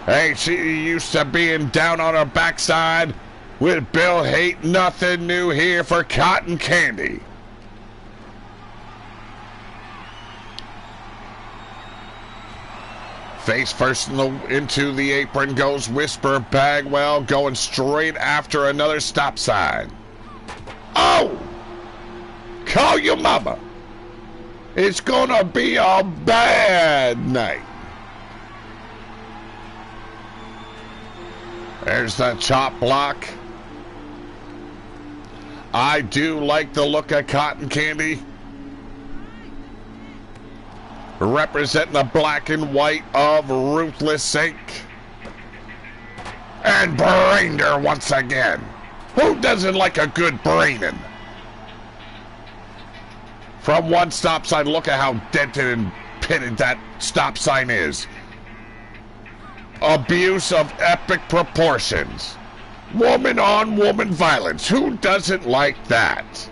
Hey, she used to being down on her backside with Bill Hate. Nothing new here for Cotton Candy. Face first into the apron goes Whisper Bagwell, going straight after another stop sign. Oh! Call your mama. It's gonna be a bad night. There's the chop block. I do like the look of Cotton Candy. Representing the black and white of Ruthless Inc. And brained her once again. Who doesn't like a good braining? From one stop sign, look at how dented and pitted that stop sign is. Abuse of epic proportions. Woman on woman violence. Who doesn't like that?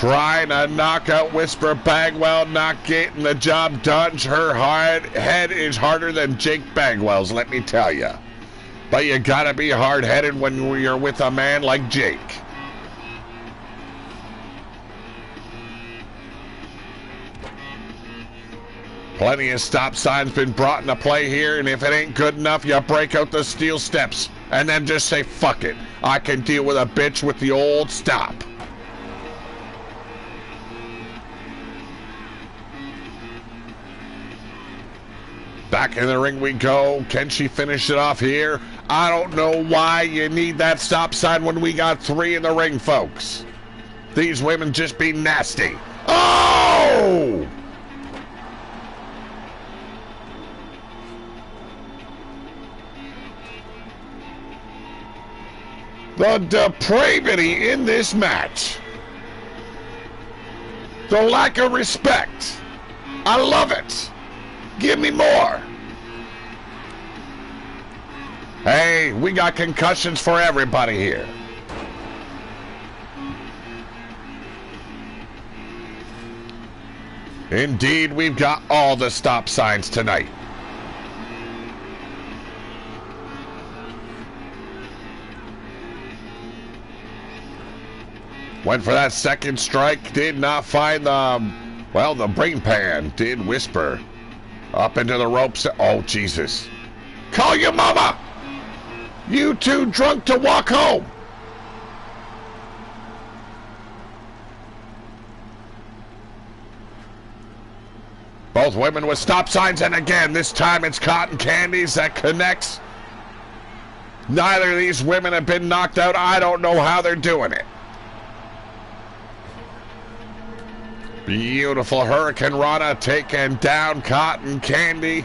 trying to knock out Whisper Bagwell, not getting the job done. Her head is harder than Jake Bagwell's, let me tell you. But you gotta be hard-headed when you're with a man like Jake. Plenty of stop signs been brought into play here, and if it ain't good enough, you break out the steel steps and then just say, fuck it. I can deal with a bitch with the old stop. Back in the ring we go. Can she finish it off here? I don't know why you need that stop sign when we got 3 in the ring, folks. These women just be nasty. Oh! The depravity in this match. The lack of respect. I love it. Give me more. Hey, we got concussions for everybody here. Indeed, we've got all the stop signs tonight. Went for that second strike, did not find the brain pan, did Whisper. Up into the ropes. Oh, Jesus. Call your mama! You too drunk to walk home! Both women with stop signs, and again, this time it's Cotton Candies that connects. Neither of these women have been knocked out. I don't know how they're doing it. Beautiful Hurricane Rana taking down Cotton Candy.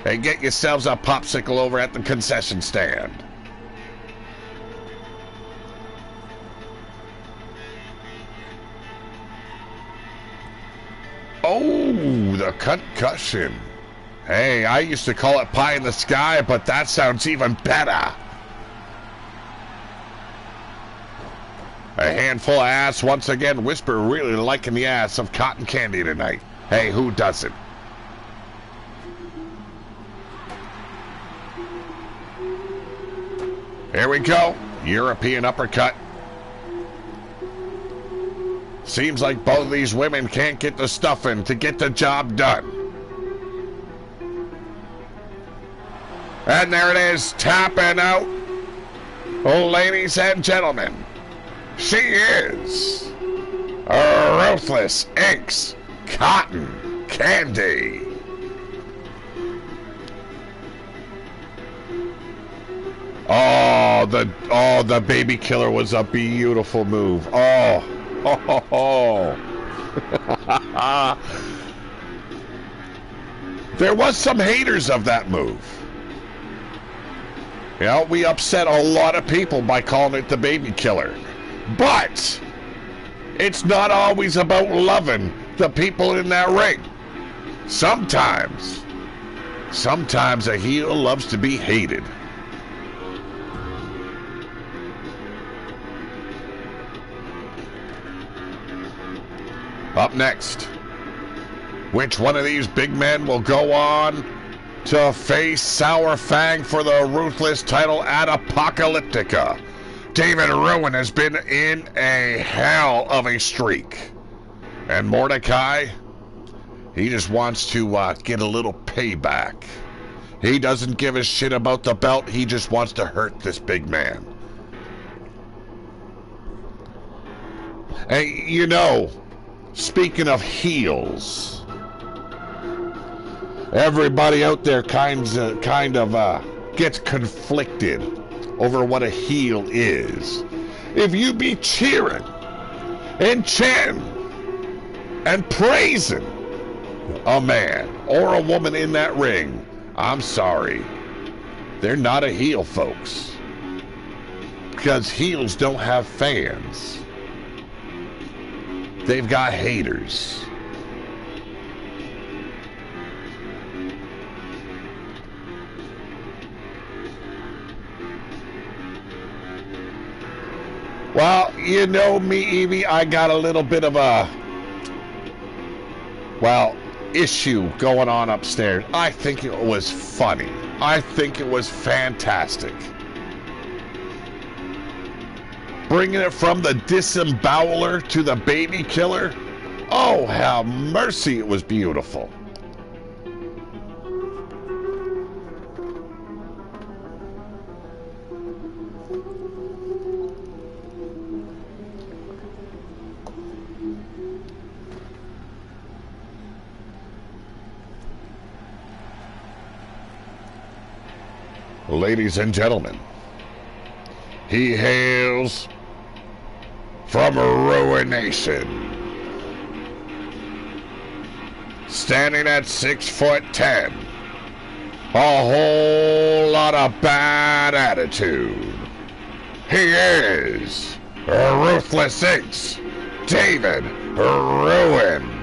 Hey, get yourselves a popsicle over at the concession stand. Oh, the concussion. Hey, I used to call it pie in the sky, but that sounds even better. A handful of ass once again. Whisper really liking the ass of Cotton Candy tonight. Hey, who doesn't? Here we go. European uppercut. Seems like both of these women can't get the stuff in to get the job done. And there it is, tapping out. Oh, ladies and gentlemen. She is Ruthless Inc.'s Cotton Candy. Oh, the baby killer was a beautiful move. Oh. There was some haters of that move. You know, we upset a lot of people by calling it the baby killer. But it's not always about loving the people in that ring. Sometimes a heel loves to be hated. Up next, which one of these big men will go on to face Sour Fang for the Ruthless title at Apocalyptica? David Rowan has been in a hell of a streak. And Mordecai, he just wants to get a little payback. He doesn't give a shit about the belt. He just wants to hurt this big man. And you know, speaking of heels, everybody out there kind of gets conflicted over what a heel is. If you be cheering and chanting and praising a man or a woman in that ring, I'm sorry, they're not a heel, folks. Because heels don't have fans. They've got haters. Well, you know me, Evie, I got a little bit of a, well, issue going on upstairs. I think it was funny. I think it was fantastic. Bringing it from the disemboweler to the baby killer. Oh, have mercy, it was beautiful. Ladies and gentlemen, he hails from Ruination. Standing at 6'10", a whole lot of bad attitude. He is Ruthless Inc.'s David Ruin.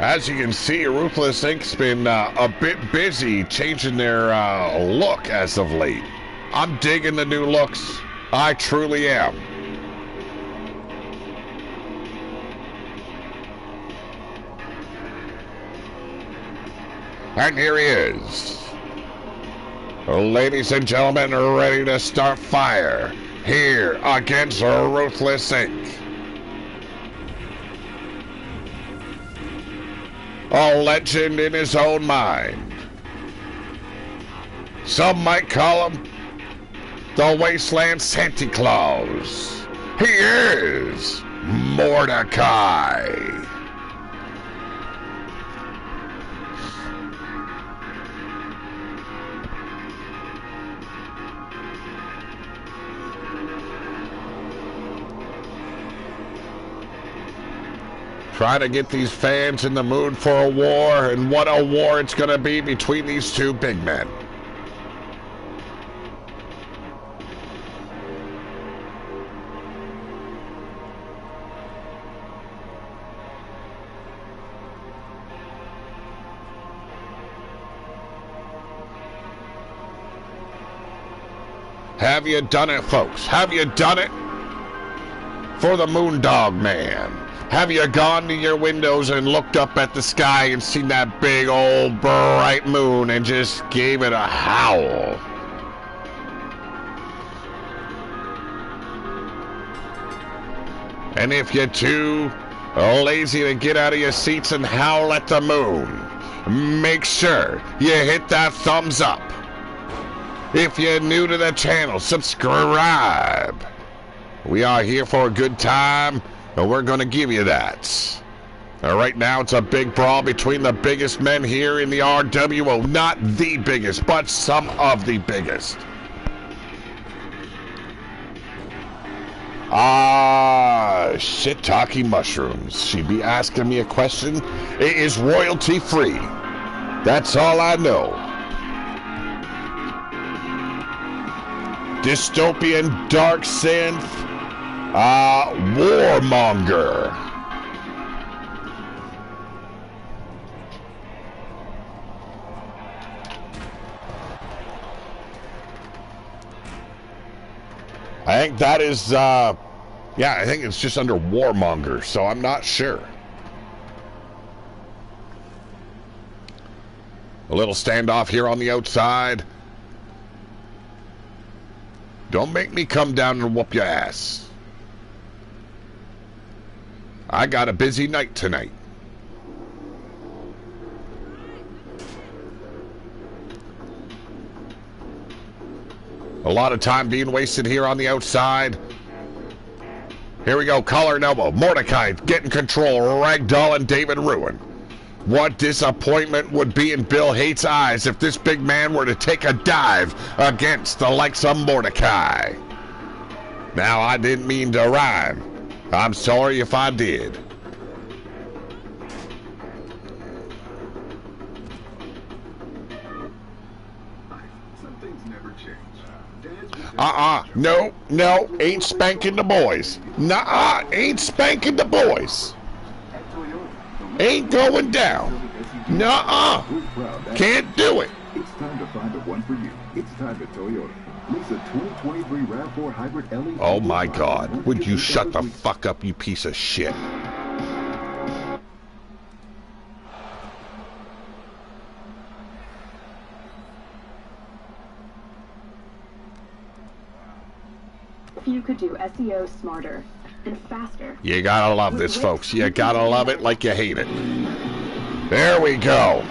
As you can see, Ruthless Inc.'s been a bit busy changing their look as of late. I'm digging the new looks. I truly am. And here he is. Ladies and gentlemen, ready to start fire here against Ruthless Inc. A legend in his own mind. Some might call him the Wasteland Santa Claus. He is Mordecai. Trying to get these fans in the mood for a war, and what a war it's going to be between these two big men. Have you done it, folks? Have you done it for the Moondog Man? Have you gone to your windows and looked up at the sky and seen that big old bright moon and just gave it a howl? And if you're too lazy to get out of your seats and howl at the moon, make sure you hit that thumbs up. If you're new to the channel, subscribe. We are here for a good time, and we're going to give you that. Right now, it's a big brawl between the biggest men here in the RWO. Not the biggest, but some of the biggest. Shit-talking mushrooms. She be asking me a question. It is royalty-free. That's all I know. Dystopian dark synth. Warmonger. I think that is, yeah, I think it's just under Warmonger, so I'm not sure. A little standoff here on the outside. Don't make me come down and whoop your ass. I got a busy night tonight. A lot of time being wasted here on the outside. Here we go, collar and elbow. Mordecai getting control, ragdoll and David Ruin. What disappointment would be in Bill Hate's eyes if this big man were to take a dive against the likes of Mordecai. Now, I didn't mean to rhyme. I'm sorry if I did. No, ain't spanking the boys. Nuh-uh, ain't spanking the boys. Ain't going down. Nuh-uh. Can't do it. It's time to find the one for you. It's time to Toyota. Lease a 2023 RAV4 Hybrid LE. Oh my God. Would you shut the fuck up, you piece of shit? You could do SEO smarter and faster. You gotta love this, folks. You gotta love it like you hate it. There we go.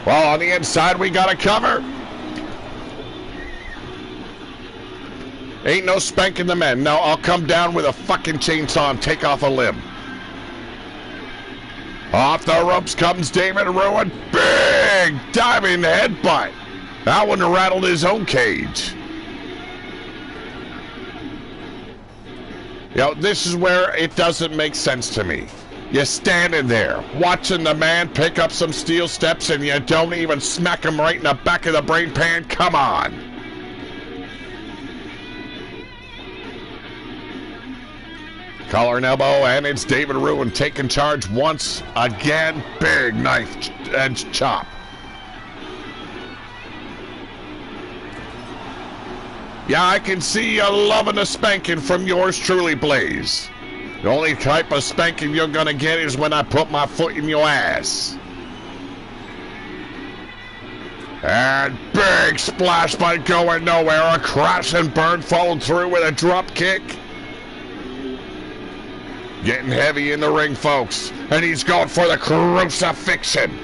Well, on the inside, we got a cover. Ain't no spanking the men. No, I'll come down with a fucking chainsaw and take off a limb. Off the ropes comes David Ruin. Big diving headbutt. That one rattled his own cage. You know, this is where it doesn't make sense to me. You're standing there, watching the man pick up some steel steps, and you don't even smack him right in the back of the brain pan. Come on. Collar and elbow, and it's David Ruin taking charge once again. Big knife edge chop. Yeah, I can see you loving a spanking from yours truly, Blaze. The only type of spanking you're gonna get is when I put my foot in your ass. And big splash by going nowhere. A crash and burn followed through with a drop kick. Getting heavy in the ring, folks. And he's going for the crucifixion.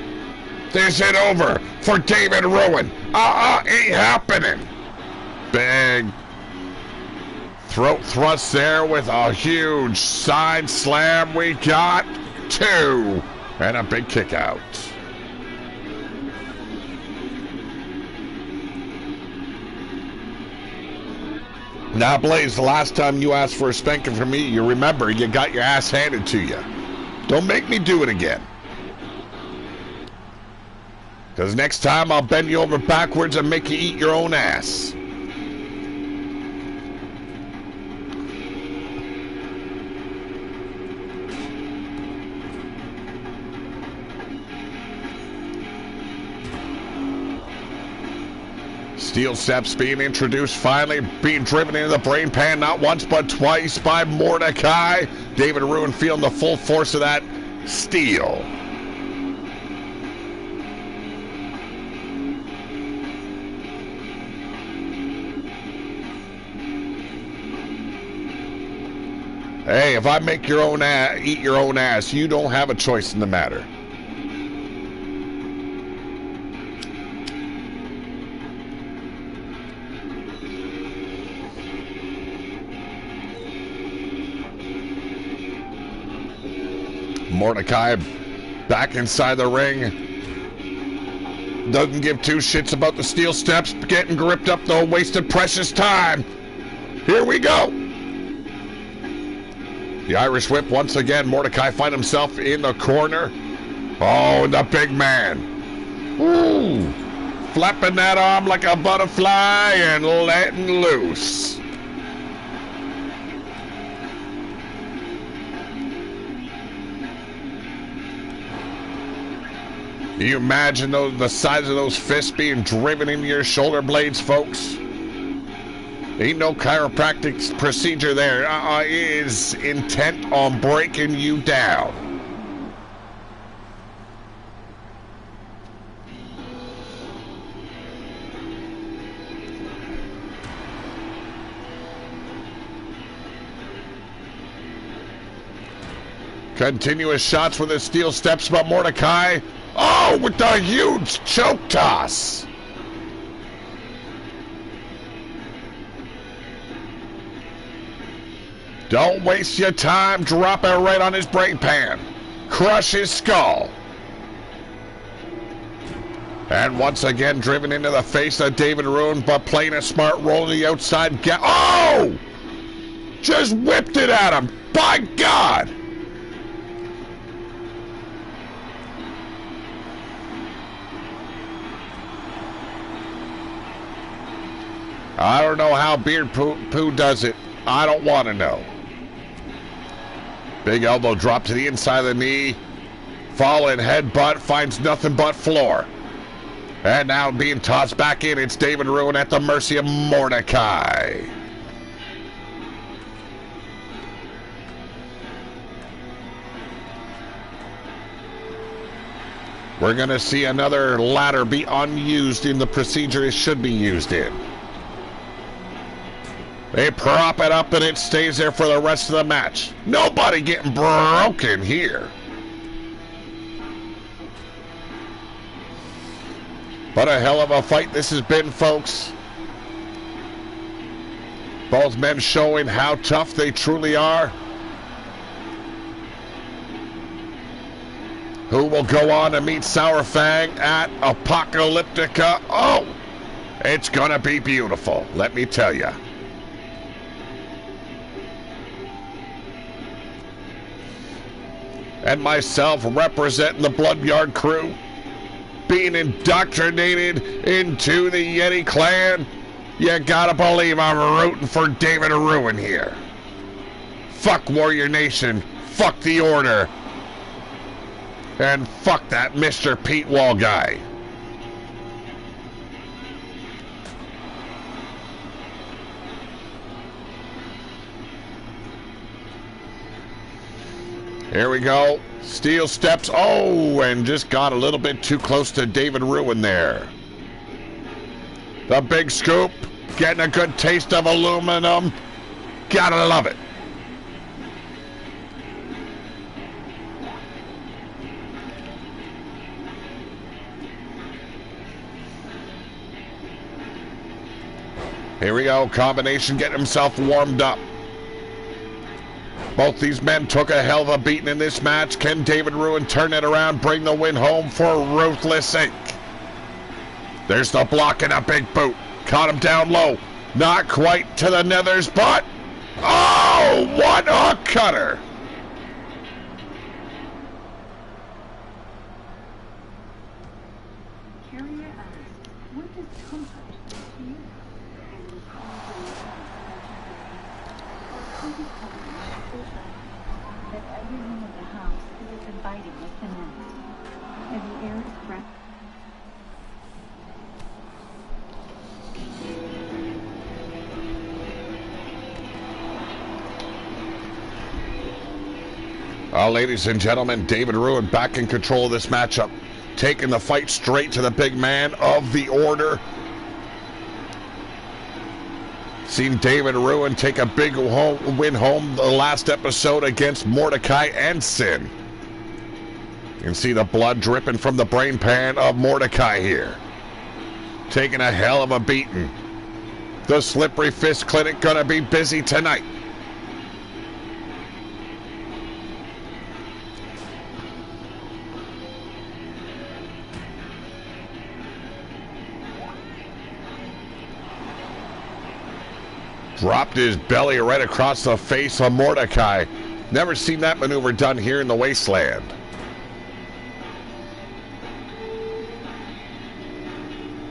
Is it over for David Ruin? Ain't happening. Big throat thrust there with a huge side slam. We got two. And a big kick out. Now, Blaze, the last time you asked for a spanking from me, you remember you got your ass handed to you. Don't make me do it again. Because next time I'll bend you over backwards and make you eat your own ass. Steel steps being introduced, finally being driven into the brain pan not once but twice by Mordecai. David Ruin feeling the full force of that steel. Hey, if I make your own ass, eat your own ass, you don't have a choice in the matter. Mordecai back inside the ring. Doesn't give two shits about the steel steps. Getting gripped up though, wasted precious time. Here we go. The Irish whip once again. Mordecai find himself in the corner. Oh, the big man. Ooh. Flapping that arm like a butterfly and letting loose. Can you imagine the size of those fists being driven into your shoulder blades, folks? Ain't no chiropractic procedure there. It is intent on breaking you down. Continuous shots with his steel steps, but Mordecai... Oh, with the huge choke toss. Don't waste your time. Drop it right on his brain pan. Crush his skull. And once again, driven into the face of David Ruin, but playing a smart roll to the outside. Oh! Just whipped it at him. By God! I don't know how Beard Poo does it. I don't want to know. Big elbow drop to the inside of the knee. Falling headbutt finds nothing but floor. And now being tossed back in, it's David Ruin at the mercy of Mordecai. We're going to see another ladder be unused in the procedure it should be used in. They prop it up and it stays there for the rest of the match. Nobody getting broken here. What a hell of a fight this has been, folks. Both men showing how tough they truly are. Who will go on to meet Sour Fang at Apocalyptica? Oh, it's going to be beautiful, let me tell you. And myself representing the Bloodyard crew, being indoctrinated into the Yeti clan. You gotta believe I'm rooting for David Ruin here. Fuck Warrior Nation, fuck the Order, and fuck that Mr. Pete Wall guy. Here we go. Steel steps. Oh, and just got a little bit too close to David Ruin there. The big scoop. Getting a good taste of aluminum. Gotta love it. Here we go. Combination getting himself warmed up. Both these men took a hell of a beating in this match. Can David Ruin turn it around, bring the win home for Ruthless Inc.? There's the block and a big boot. Caught him down low. Not quite to the nether's butt. Oh, what a cutter. Carrier asks, what does comfort mean to you? And we probably comfort that every room of the house is as inviting as the next. And the air is breath. Ladies and gentlemen, David Ruin back in control of this matchup, taking the fight straight to the big man of the Order. Seen David Ruin take a big win home the last episode against Mordecai and Sin. You can see the blood dripping from the brain pan of Mordecai here. Taking a hell of a beating. The Slippery Fist Clinic gonna be busy tonight. Dropped his belly right across the face of Mordecai. Never seen that maneuver done here in the Wasteland.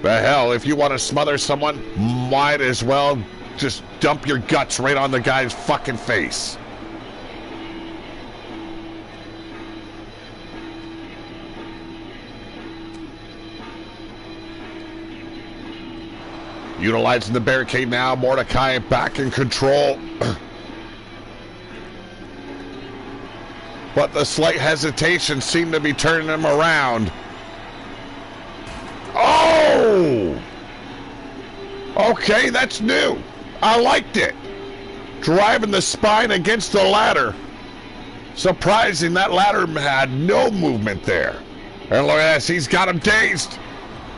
But hell, if you want to smother someone, might as well just dump your guts right on the guy's fucking face. Utilizing the barricade now, Mordecai back in control. But the slight hesitation seemed to be turning him around. Oh! Okay, that's new. I liked it. Driving the spine against the ladder. Surprising that ladder had no movement there. And look at this, he's got him dazed.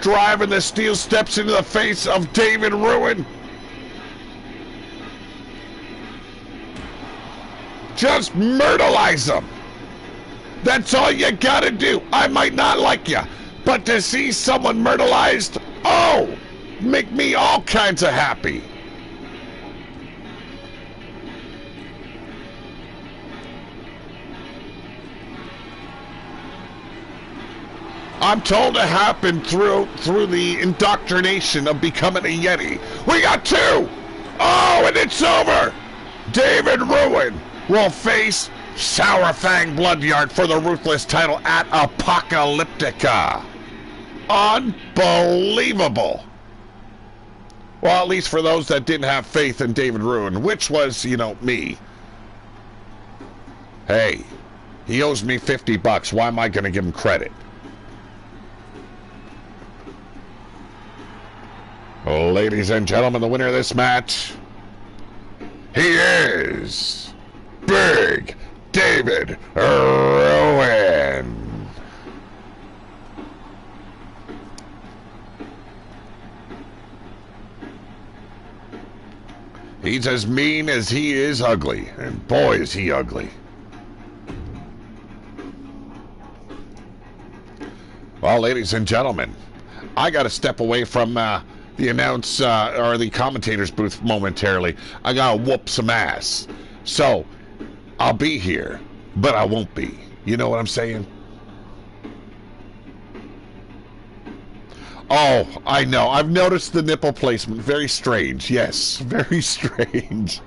Driving the steel steps into the face of David Ruin. Just myrtleize him. That's all you gotta do. I might not like you, but to see someone myrtleized, oh, make me all kinds of happy. I'm told to happen through the indoctrination of becoming a Yeti. We got 2! Oh, and it's over! David Ruin will face Sour Fang Bloodyard for the Ruthless title at Apocalyptica. Unbelievable. Well, at least for those that didn't have faith in David Ruin, which was, you know, me. Hey, he owes me $50. Why am I going to give him credit? Ladies and gentlemen, the winner of this match, he is Big David Ruin. He's as mean as he is ugly, and boy is he ugly. Well, ladies and gentlemen, I got to step away from the announce or the commentator's booth momentarily. I got to whoop some ass. So, I'll be here, but I won't be. You know what I'm saying? Oh, I know. I've noticed the nipple placement. Very strange. Yes, very strange.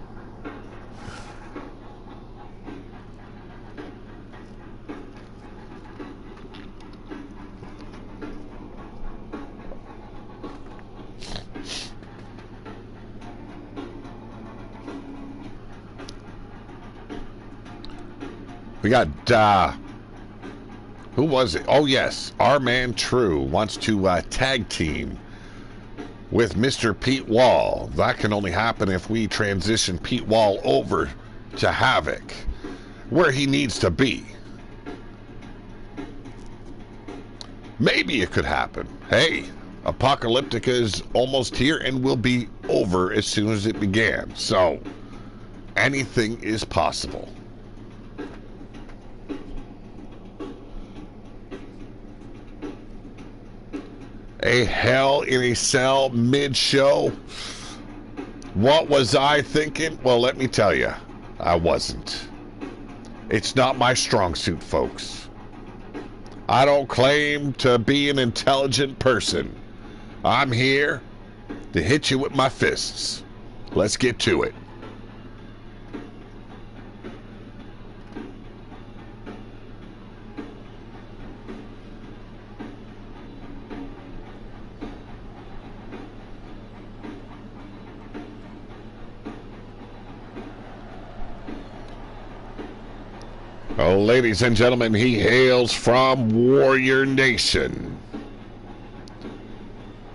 We got, who was it? Oh, yes. Our man True wants to tag team with Mr. Pete Wall. That can only happen if we transition Pete Wall over to Havoc, where he needs to be. Maybe it could happen. Hey, Apocalyptica is almost here and will be over as soon as it began. So, anything is possible. A Hell in a Cell mid-show. What was I thinking? Well, let me tell you, I wasn't. It's not my strong suit, folks. I don't claim to be an intelligent person. I'm here to hit you with my fists. Let's get to it. Oh, ladies and gentlemen, he hails from Warrior Nation.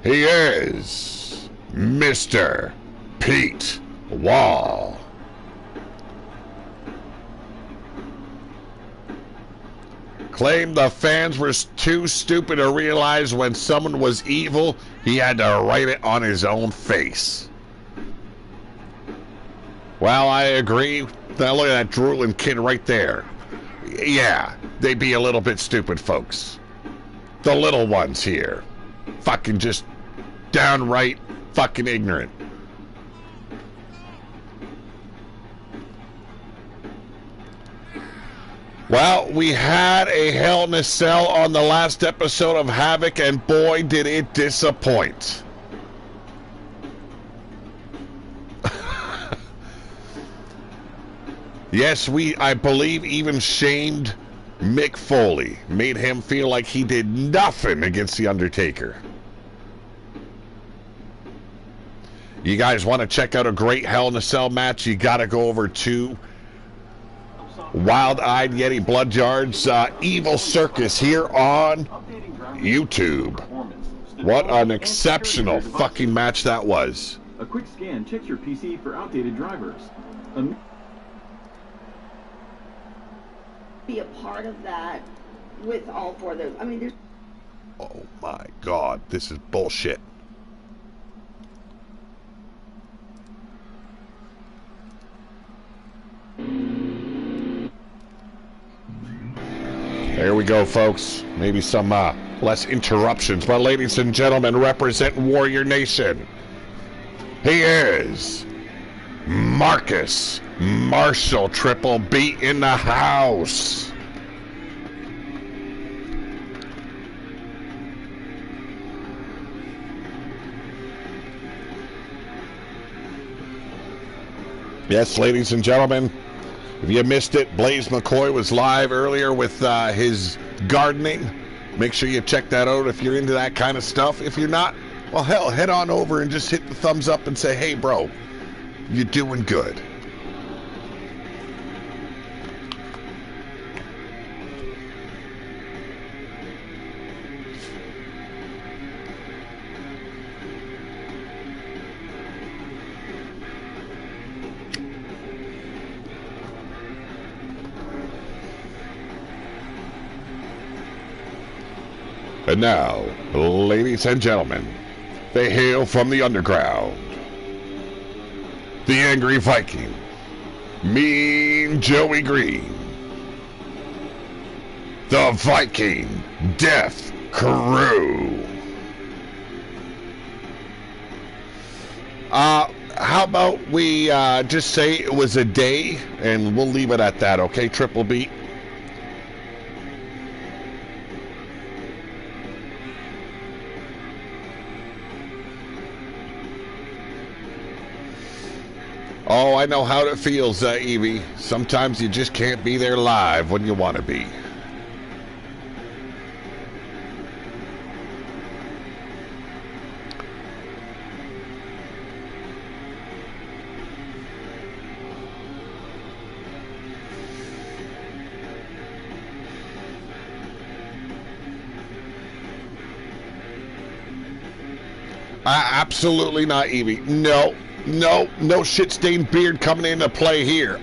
He is Mr. Pete Wall. Claimed the fans were too stupid to realize when someone was evil, he had to write it on his own face. Well, I agree. Now look at that drooling kid right there. Yeah, they be a little bit stupid, folks. The little ones here. Fucking just downright fucking ignorant. Well, we had a Hell in a Cell on the last episode of Havoc, and boy, did it disappoint. Yes, I believe, even shamed Mick Foley. Made him feel like he did nothing against The Undertaker. You guys want to check out a great Hell in a Cell match? You got to go over to Wild-Eyed Yeti Bloodyard's Evil Circus here on YouTube. What an exceptional fucking match that was. A quick scan checks your PC for outdated drivers. Be a part of that with all 4 of those. I mean, there's... Oh my God, this is bullshit. There we go, folks. Maybe some less interruptions. But ladies and gentlemen, representing Warrior Nation, he is Marcus Marshall, Triple B in the house. Yes, ladies and gentlemen, if you missed it, Blaze McCoy was live earlier with his gardening. Make sure you check that out if you're into that kind of stuff. If you're not, well, hell, head on over and just hit the thumbs up and say, hey, bro, you're doing good. And now, ladies and gentlemen, they hail from the underground. The Angry Viking, Mean Joey Green. The Viking Death Crew. How about we just say it was a day, and we'll leave it at that, okay, Triple B? Oh, I know how it feels, Evie. Sometimes you just can't be there live when you want to be. Absolutely not, Evie. No. No shit-stained beard coming into play here.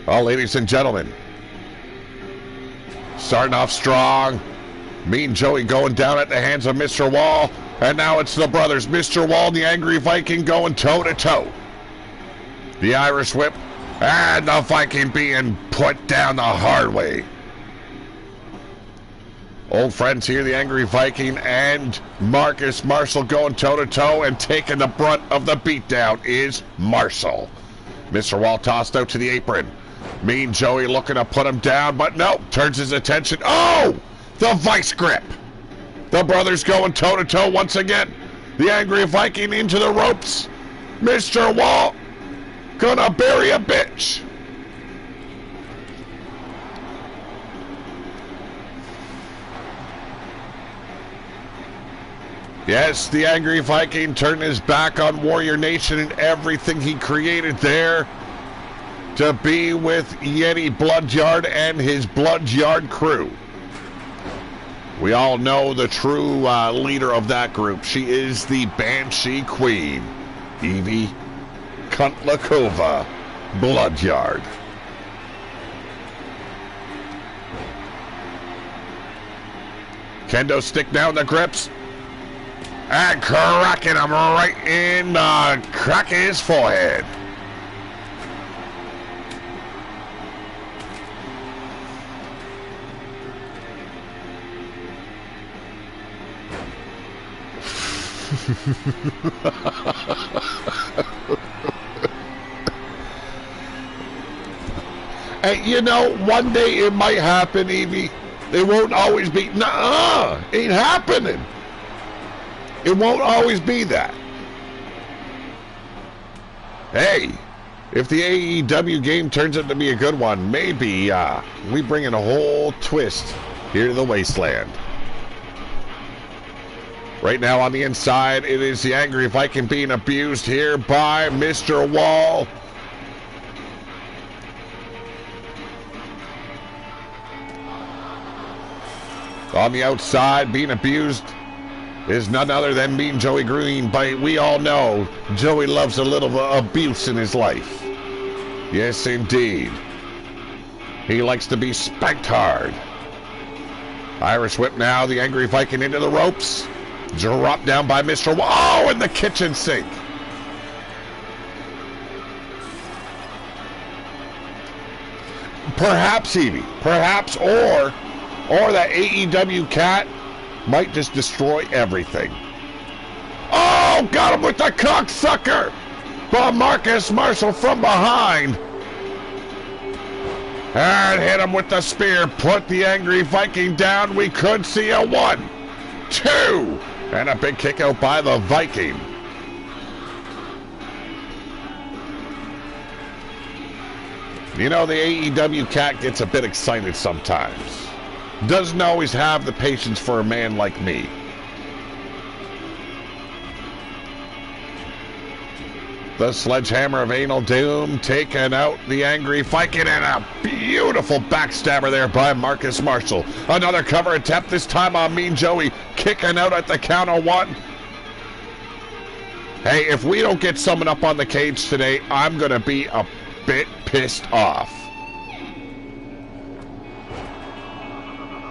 Well, ladies and gentlemen, starting off strong. Mean Joey going down at the hands of Mr. Wall. And now it's the brothers, Mr. Wall and the Angry Viking, going toe-to-toe. The Irish Whip and the Viking being put down the hard way. Old friends here, the Angry Viking and Marcus Marshall going toe-to-toe, and taking the brunt of the beatdown is Marshall. Mr. Wall tossed out to the apron. Mean Joey looking to put him down, but no, turns his attention. Oh, the vice grip. The brothers going toe-to-toe once again. The Angry Viking into the ropes. Mr. Wall gonna bury a bitch. Yes, the Angry Viking turned his back on Warrior Nation and everything he created there to be with Yeti Bloodyard and his Bloodyard crew. We all know the true leader of that group. She is the Banshee Queen, Evie Kuntlakova Bloodyard. Kendo stick down the grips. And cracking him right in the crack of his forehead. And you know, one day it might happen, Evie. It won't always be. Nuh-uh, ain't happening. It won't always be that. Hey, if the AEW game turns out to be a good one, maybe we bring in a whole twist here to the wasteland. Right now on the inside, it is the Angry Viking being abused here by Mr. Wall. On the outside, being abused is none other than Mean Joey Green, but we all know Joey loves a little abuse in his life. Yes, indeed. He likes to be spanked hard. Irish Whip now, the Angry Viking into the ropes. Dropped down by Mr. Wall. Oh, in the kitchen sink. Perhaps, Evie. Perhaps, or that AEW cat might just destroy everything. Oh, got him with the cocksucker! By Marcus Marshall from behind. And hit him with the spear. Put the Angry Viking down. We could see a 1, 2, And a big kick out by the Viking. You know, the AEW cat gets a bit excited sometimes. Doesn't always have the patience for a man like me. The sledgehammer of Anal Doom taking out the Angry Viking, and a beautiful backstabber there by Marcus Marshall. Another cover attempt, this time on Mean Joey, kicking out at the count of one. Hey, if we don't get someone up on the cage today, I'm going to be a bit pissed off.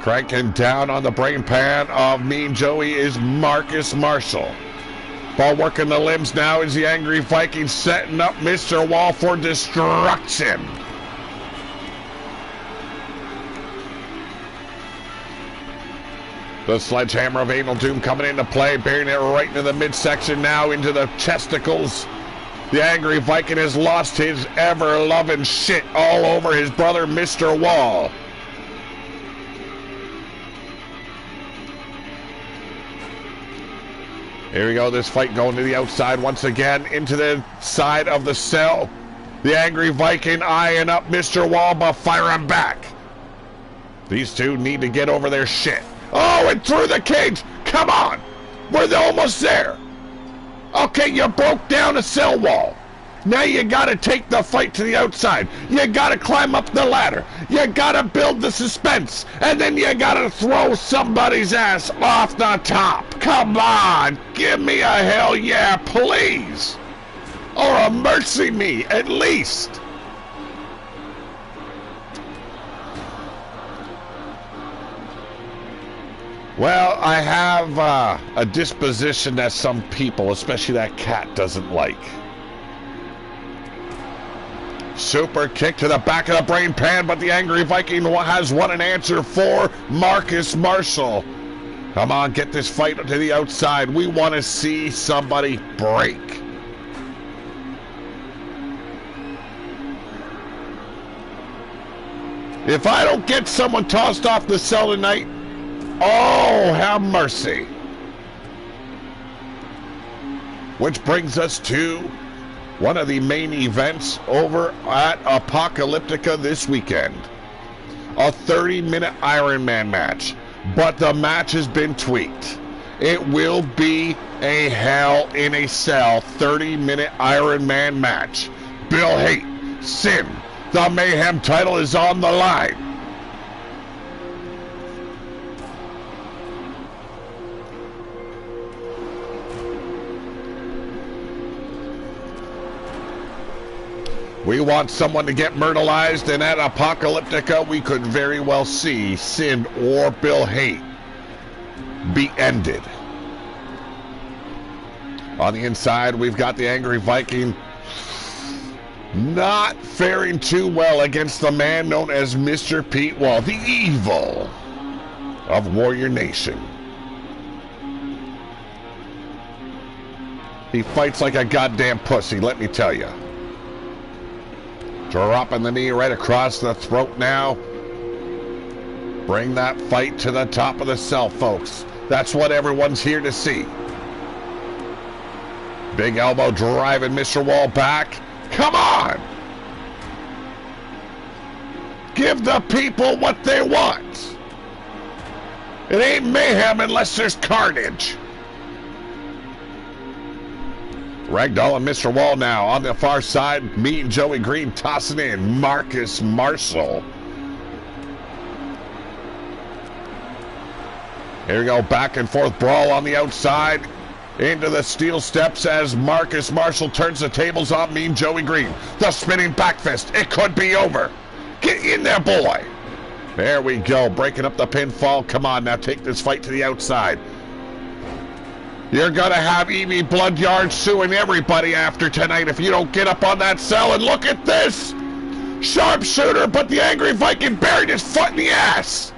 Cranking down on the brain pan of Mean Joey is Marcus Marshall. Ball working the limbs now is the Angry Viking, setting up Mr. Wall for destruction. The sledgehammer of Anal Doom coming into play, burying it right into the midsection now, into the chesticles. The Angry Viking has lost his ever-loving shit all over his brother, Mr. Wall. Here we go, this fight going to the outside once again, into the side of the cell. The Angry Viking eyeing up Mr. Wall, but firing back. These two need to get over their shit. Oh, and through the cage. Come on. We're almost there. Okay, you broke down a cell wall. Now you gotta take the fight to the outside. You gotta climb up the ladder. You gotta build the suspense. And then you gotta throw somebody's ass off the top. Come on, give me a hell yeah, please. Or a mercy me, at least. Well, I have a disposition that some people, especially that cat, doesn't like. Super kick to the back of the brain pan, but the Angry Viking has one an answer for Marcus Marshall. Come on, get this fight to the outside. We want to see somebody break. If I don't get someone tossed off the cell tonight, oh, have mercy. Which brings us to one of the main events over at Apocalyptica this weekend. A 30-minute Iron Man match. But the match has been tweaked. It will be a Hell in a Cell 30-minute Iron Man match. Bill Hate, Sin, the Mayhem title is on the line. We want someone to get myrtleized, and at Apocalyptica, we could very well see Sin or Bill Hate be ended. On the inside, we've got the Angry Viking not faring too well against the man known as Mr. Pete Wall, the evil of Warrior Nation. He fights like a goddamn pussy, let me tell you. Dropping the knee right across the throat now. Bring that fight to the top of the cell, folks. That's what everyone's here to see. Big elbow driving Mr. Wall back. Come on! Give the people what they want. It ain't mayhem unless there's carnage. Ragdoll and Mr. Wall now on the far side. Mean Joey Green tossing in Marcus Marshall. Here we go, back and forth brawl on the outside. Into the steel steps as Marcus Marshall turns the tables on Mean Joey Green. The spinning back fist. It could be over. Get in there, boy. There we go, breaking up the pinfall. Come on now, take this fight to the outside. You're gonna have Evie Bloodyard suing everybody after tonight if you don't get up on that cell. And look at this! Sharpshooter, but the Angry Viking buried his foot in the ass!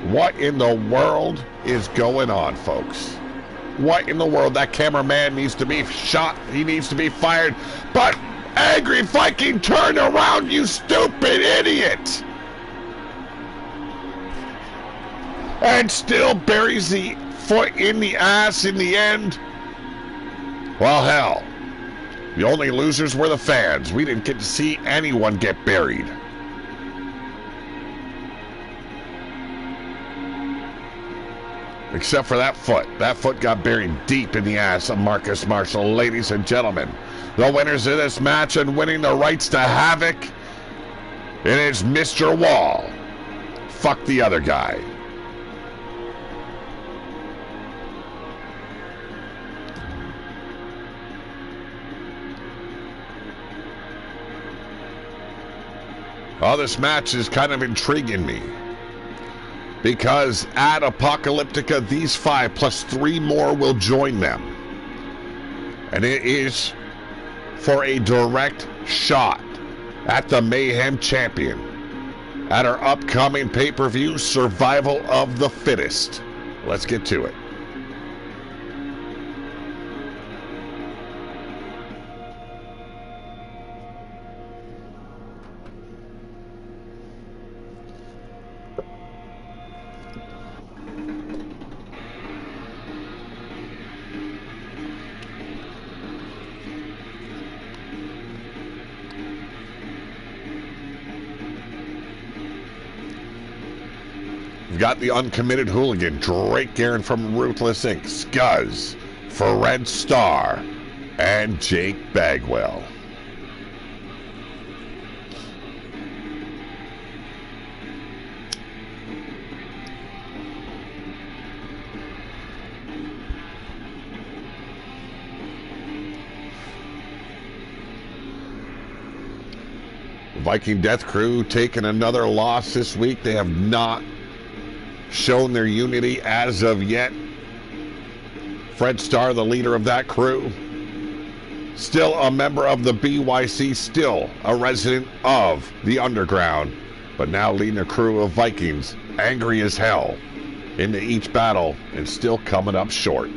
What in the world is going on, folks? What in the world? That cameraman needs to be shot. He needs to be fired. But Angry Viking, turn around, you stupid idiot! and still buries the foot in the ass in the end. Well, hell, the only losers were the fans. We didn't get to see anyone get buried. Except for that foot. That foot got buried deep in the ass of Marcus Marshall. Ladies and gentlemen, the winners of this match and winning the rights to Havoc, it is Mr. Wall. Fuck the other guy. Oh, this match is kind of intriguing me. Because at Apocalyptica, these 5 plus 3 more will join them. And it is for a direct shot at the Mayhem champion at our upcoming pay-per-view, Survival of the Fittest. Let's get to it. We've got the uncommitted hooligan, Drake Guerin from Ruthless Inc., Scuzz, Fred Starr, and Jake Bagwell. Viking Death Crew taking another loss this week. They have not shown their unity as of yet. Fred Starr, the leader of that crew, still a member of the BYC, still a resident of the underground, but now leading a crew of Vikings, angry as hell into each battle and still coming up short.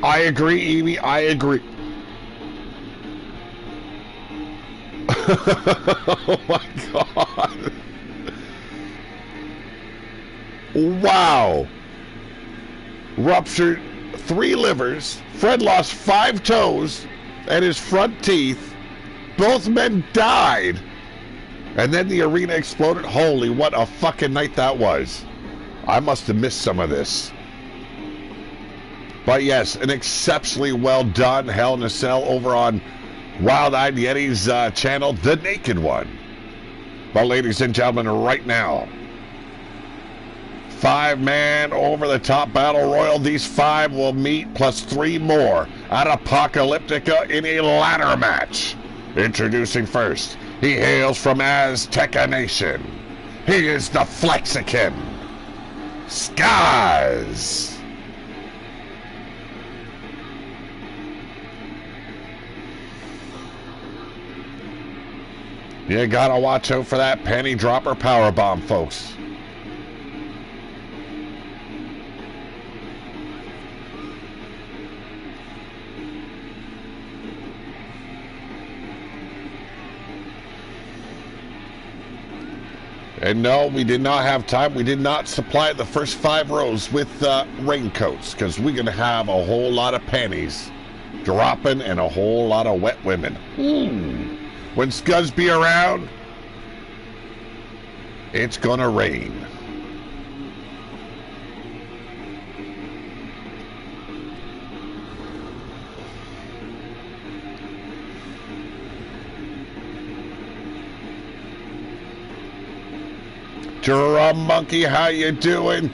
I agree, Evie. I agree. Oh my God. Wow. Ruptured 3 livers. Fred lost 5 toes and his front teeth. Both men died. And then the arena exploded. Holy, what a fucking night that was. I must have missed some of this. But yes, an exceptionally well done Hell in a Cell over on Wild Eyed Yeti's channel, The Naked One. But ladies and gentlemen, right now, 5-man over-the-top battle royal. These 5 will meet plus 3 more at Apocalyptica in a ladder match. Introducing first, he hails from Azteca Nation. He is the Flexican, Scuzz. You gotta watch out for that penny dropper powerbomb, folks. And no, we did not have time. We did not supply the first 5 rows with raincoats because we're gonna have a whole lot of panties dropping and a whole lot of wet women. When Scuzz be around, it's gonna rain. Drum Monkey, how you doing?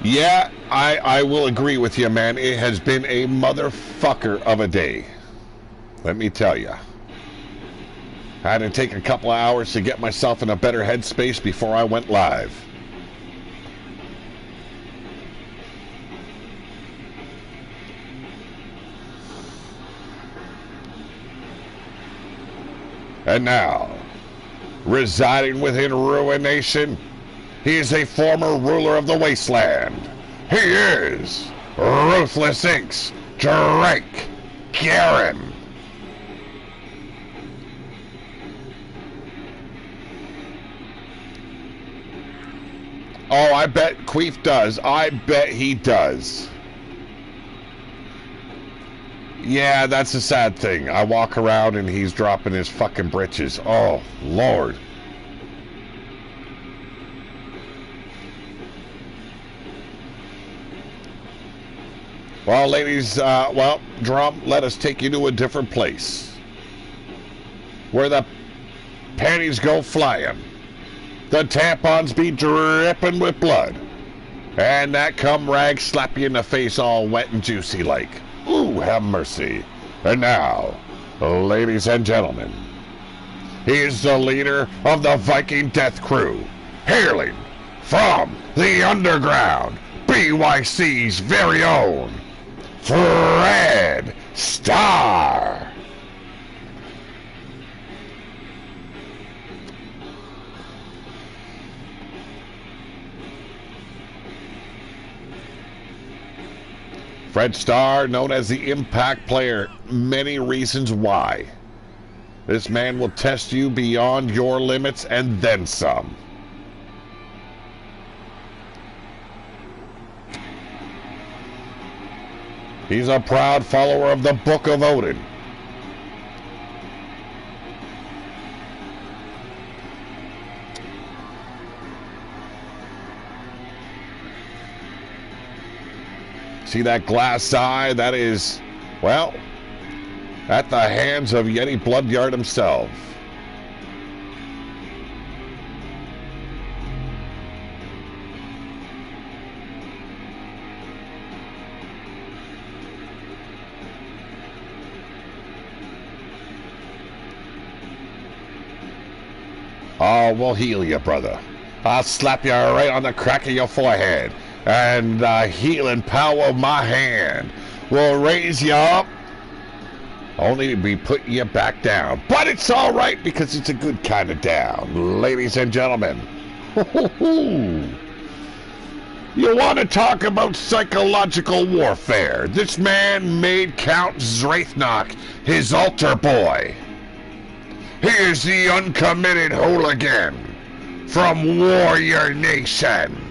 Yeah, I will agree with you, man. It has been a motherfucker of a day. Let me tell you. I had to take a couple of hours to get myself in a better headspace before I went live. And now, residing within Ruination, he is a former ruler of the wasteland. He is Ruthless Inc.'s Drake Garen. Oh, I bet Queef does. I bet he does. Yeah, that's a sad thing. I walk around and he's dropping his fucking britches. Oh, Lord. Well, ladies, Drum, let us take you to a different place. Where the panties go flying. The tampons be dripping with blood. And that cum rag slap you in the face all wet and juicy like. Ooh, have mercy. And now, ladies and gentlemen, he is the leader of the Viking Death Crew, hailing from the underground, BYC's very own, Fred Starr. Fred Starr, known as the Impact Player, many reasons why. This man will test you beyond your limits and then some. He's a proud follower of the Book of Odin. See that glass eye? That is, well, at the hands of Yeti Bloodyard himself. Oh, we'll heal you, brother. I'll slap you right on the crack of your forehead. And the healing power of my hand will raise you up, only to be putting you back down. But it's all right because it's a good kind of down, ladies and gentlemen. You want to talk about psychological warfare? This man made Count Zraithnok his altar boy. He is the uncommitted hooligan from Warrior Nation.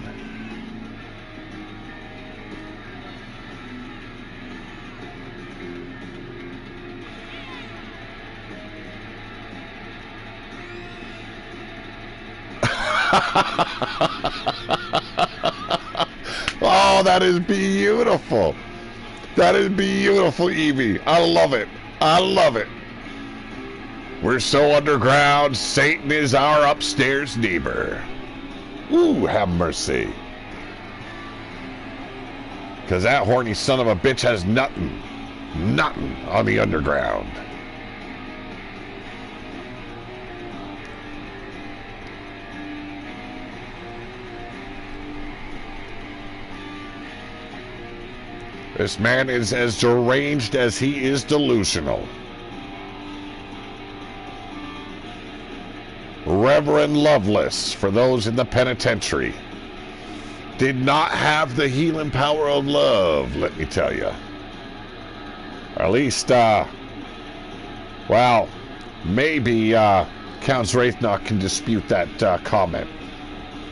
Oh, that is beautiful. That is beautiful, Evie. I love it. I love it. We're so underground, Satan is our upstairs neighbor. Ooh, have mercy. Because that horny son of a bitch has nothing on the underground. This man is as deranged as he is delusional. Reverend Loveless, for those in the penitentiary, did not have the healing power of love, let me tell you. Or at least, well, maybe Count Zraithnok can dispute that comment.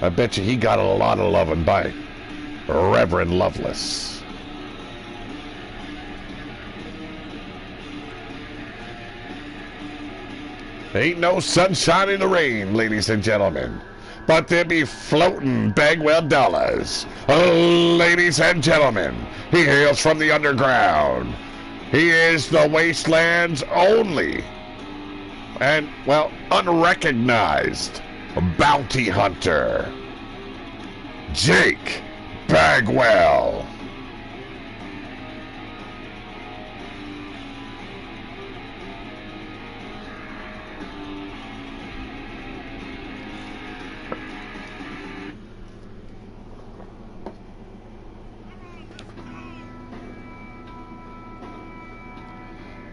I bet you he got a lot of loving by Reverend Loveless. Ain't no sunshine in the rain, ladies and gentlemen, but there be floating Bagwell dollars. Oh, ladies and gentlemen, he hails from the underground. He is the wasteland's only and, well, unrecognized bounty hunter, Jake Bagwell.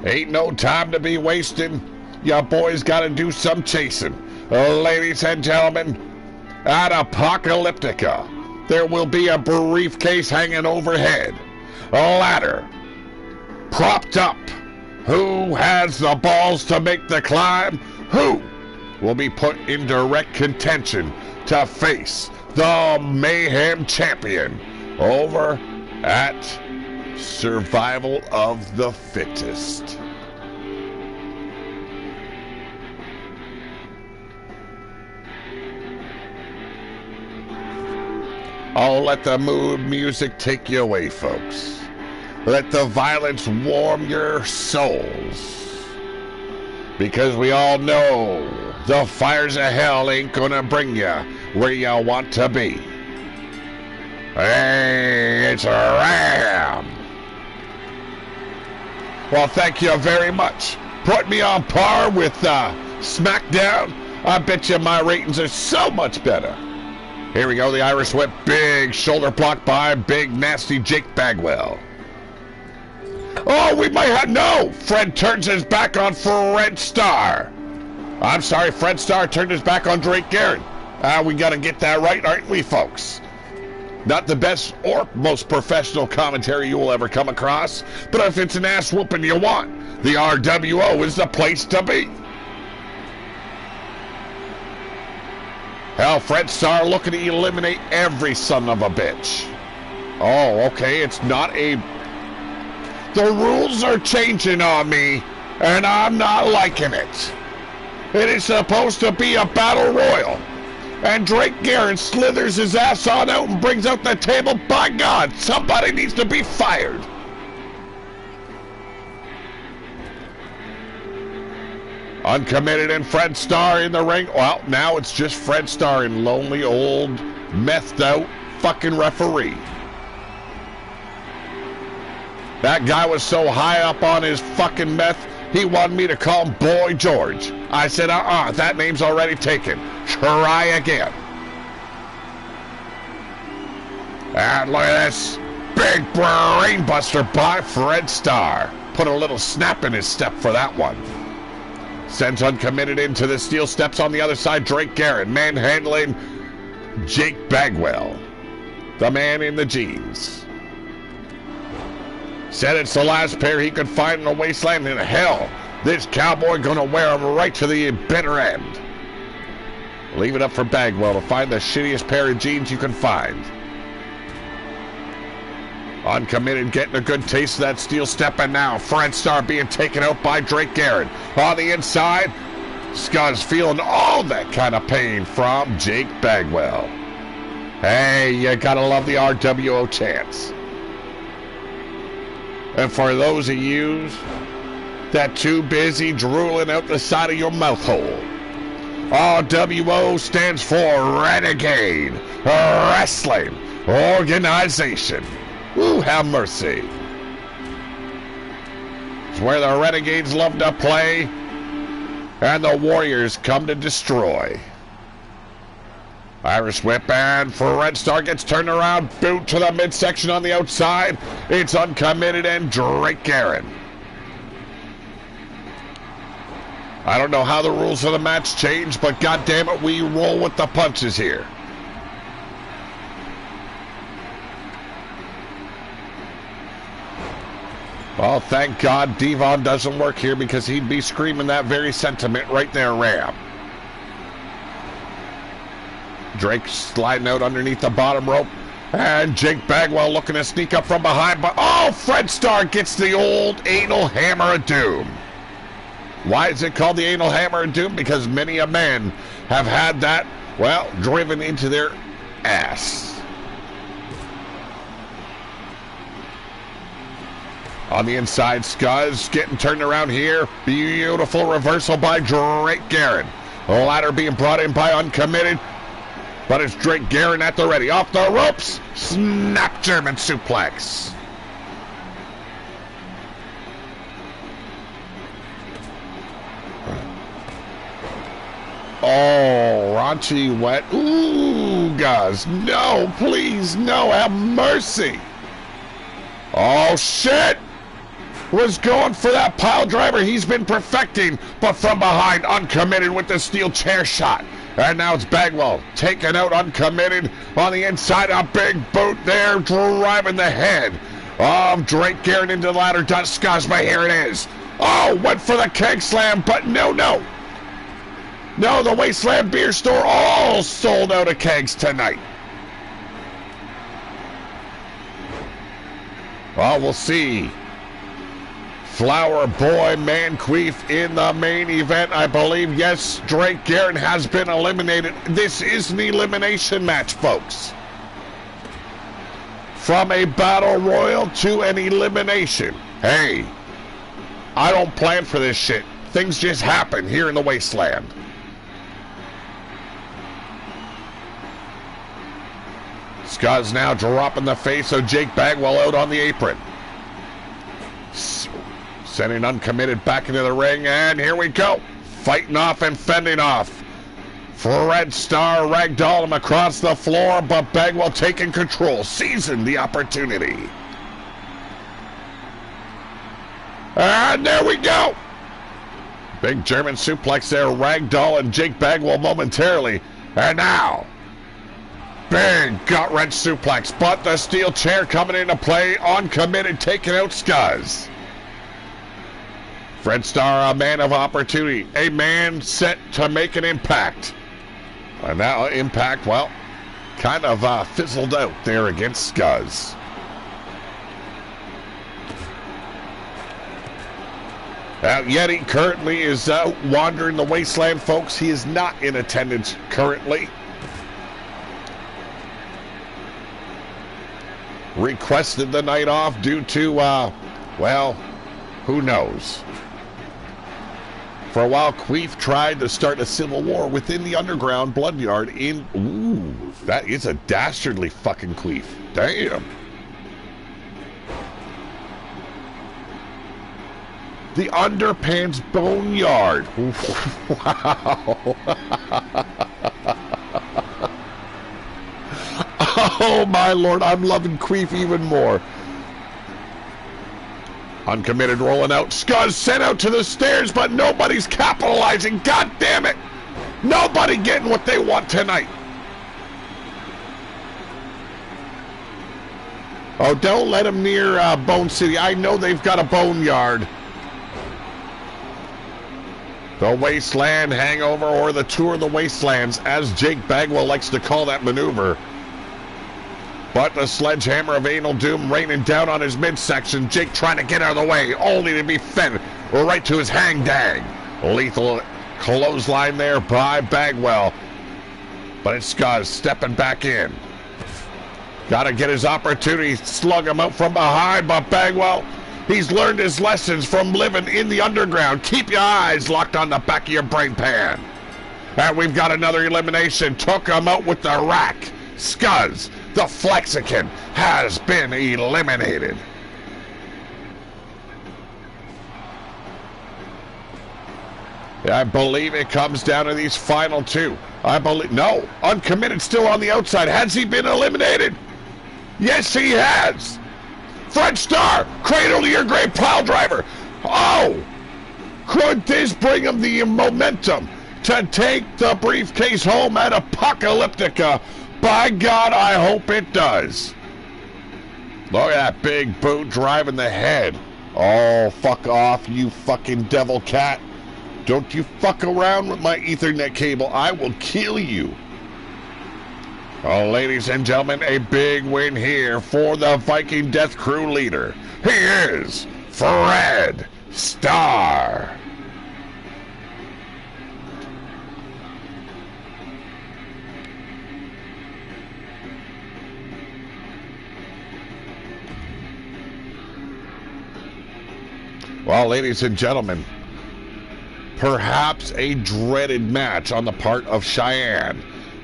Ain't no time to be wasting. your boy's got to do some chasing. Ladies and gentlemen, at Apocalyptica, there will be a briefcase hanging overhead, a ladder propped up. Who has the balls to make the climb? Who will be put in direct contention to face the Mayhem champion over at Survival of the Fittest? Oh, let the mood music take you away, folks. Let the violence warm your souls. Because we all know the fires of hell ain't gonna bring you where you want to be. Hey, it's a Ram. Well, thank you very much. Put me on par with SmackDown. I bet you my ratings are so much better. Here we go, the Irish Whip. Big shoulder block by big nasty Jake Bagwell. Oh, we might have... No! Fred turns his back on Fred Starr. I'm sorry, Fred Starr turned his back on Drake Garrett. We got to get that right, aren't we, folks? Not the best or most professional commentary you will ever come across, but if it's an ass whooping you want, the RWO is the place to be. Hell, Fred Starr looking to eliminate every son of a bitch. Oh, okay, it's not a... The rules are changing on me, and I'm not liking it. It is supposed to be a battle royal. And Drake Garrett slithers his ass on out and brings out the table. By God, somebody needs to be fired. Uncommitted and Fred Starr in the ring. Well, now it's just Fred Starr and lonely old methed out fucking referee. That guy was so high up on his fucking meth, he wanted me to call him Boy George. I said, that name's already taken. Try again. And look at this. Big brainbuster by Fred Starr. Put a little snap in his step for that one. Sends Uncommitted into the steel steps on the other side. Drake Garrett manhandling Jake Bagwell. The man in the jeans. Said it's the last pair he could find in the wasteland. In hell, this cowboy gonna wear them right to the bitter end. Leave it up for Bagwell to find the shittiest pair of jeans you can find. Uncommitted getting a good taste of that steel step, and now Fred Starr being taken out by Drake Garrett. On the inside, Scuzz feeling all that kind of pain from Jake Bagwell. Hey, you gotta love the RWO chants. And for those of you that too busy drooling out the side of your mouth hole, RWO stands for Renegade Wrestling Organization. Ooh, have mercy. It's where the Renegades love to play and the Warriors come to destroy. Irish Whip, and Fred Starr gets turned around, boot to the midsection on the outside. It's Uncommitted and Drake Garrett. I don't know how the rules of the match change, but goddammit, we roll with the punches here. Well, thank God Devon doesn't work here, because he'd be screaming that very sentiment right there, Ram. Drake sliding out underneath the bottom rope. And Jake Bagwell looking to sneak up from behind. But, oh, Fred Starr gets the old anal hammer of doom. Why is it called the anal hammer of doom? Because many a man have had that, well, driven into their ass. On the inside, Scuzz getting turned around here. Beautiful reversal by Drake Garrett. Ladder being brought in by Uncommitted. But it's Drake Garrett at the ready. Off the ropes. Snap German suplex. Oh, raunchy wet. Ooh, guys. No, please, no. Have mercy. Oh, shit. was going for that pile driver he's been perfecting, but from behind, Uncommitted with the steel chair shot. And now it's Bagwell taking out Uncommitted on the inside. A big boot there, driving the head of Drake Garrett into the ladder. Scuzz, but here it is. Oh, went for the keg slam, but no. No, the Wasteland Beer Store all sold out of kegs tonight. Well, we'll see. Flower Boy Manqueef in the main event, I believe. Yes, Drake Garrett has been eliminated. This is an elimination match, folks. From a battle royal to an elimination. Hey, I don't plan for this shit. Things just happen here in the Wasteland. Scuzz now dropping the face of Jake Bagwell out on the apron. Sending Uncommitted back into the ring, and here we go. Fighting off and fending off. Red Star ragdoll him across the floor, but Bagwell taking control, seizing the opportunity. And there we go. Big German suplex there, ragdoll and Jake Bagwell momentarily. And now, big gut-wrench suplex, but the steel chair coming into play. Uncommitted taking out Scuzz. Red Star, a man of opportunity, a man set to make an impact. And now Impact, well, kind of fizzled out there against Scuzz. Yeti currently is wandering the Wasteland, folks. He is not in attendance currently. Requested the night off due to, well, who knows. For a while, Queef tried to start a civil war within the underground blood yard in... Ooh, that is a dastardly fucking Queef. Damn. The Underpants Boneyard. Wow. Oh, my Lord. I'm loving Queef even more. Uncommitted rolling out. Scuzz sent out to the stairs, but nobody's capitalizing. God damn it. Nobody getting what they want tonight. Oh, don't let him near Bone City. I know they've got a boneyard. The Wasteland Hangover, or the Tour of the Wastelands, as Jake Bagwell likes to call that maneuver. But the sledgehammer of Anal Doom raining down on his midsection. Jake trying to get out of the way, only to be fed right to his hang-dang. Lethal clothesline there by Bagwell. But it's Scuzz stepping back in. Got to get his opportunity. Slug him out from behind, but Bagwell, he's learned his lessons from living in the underground. Keep your eyes locked on the back of your brain pan. And we've got another elimination. Took him out with the rack. Scuzz, the Flexican, has been eliminated. I believe it comes down to these final two. I believe, no, Uncommitted still on the outside. Has he been eliminated? Yes, he has. Fred Star, cradle to your grave, pile driver. Oh, could this bring him the momentum to take the briefcase home at Apocalyptica? By God, I hope it does. Look at that big boot driving the head. Oh, fuck off, you fucking devil cat. Don't you fuck around with my Ethernet cable. I will kill you. Oh, ladies and gentlemen, a big win here for the Viking Death Crew leader. He is Fred Star. Well, ladies and gentlemen, perhaps a dreaded match on the part of Cheyenne,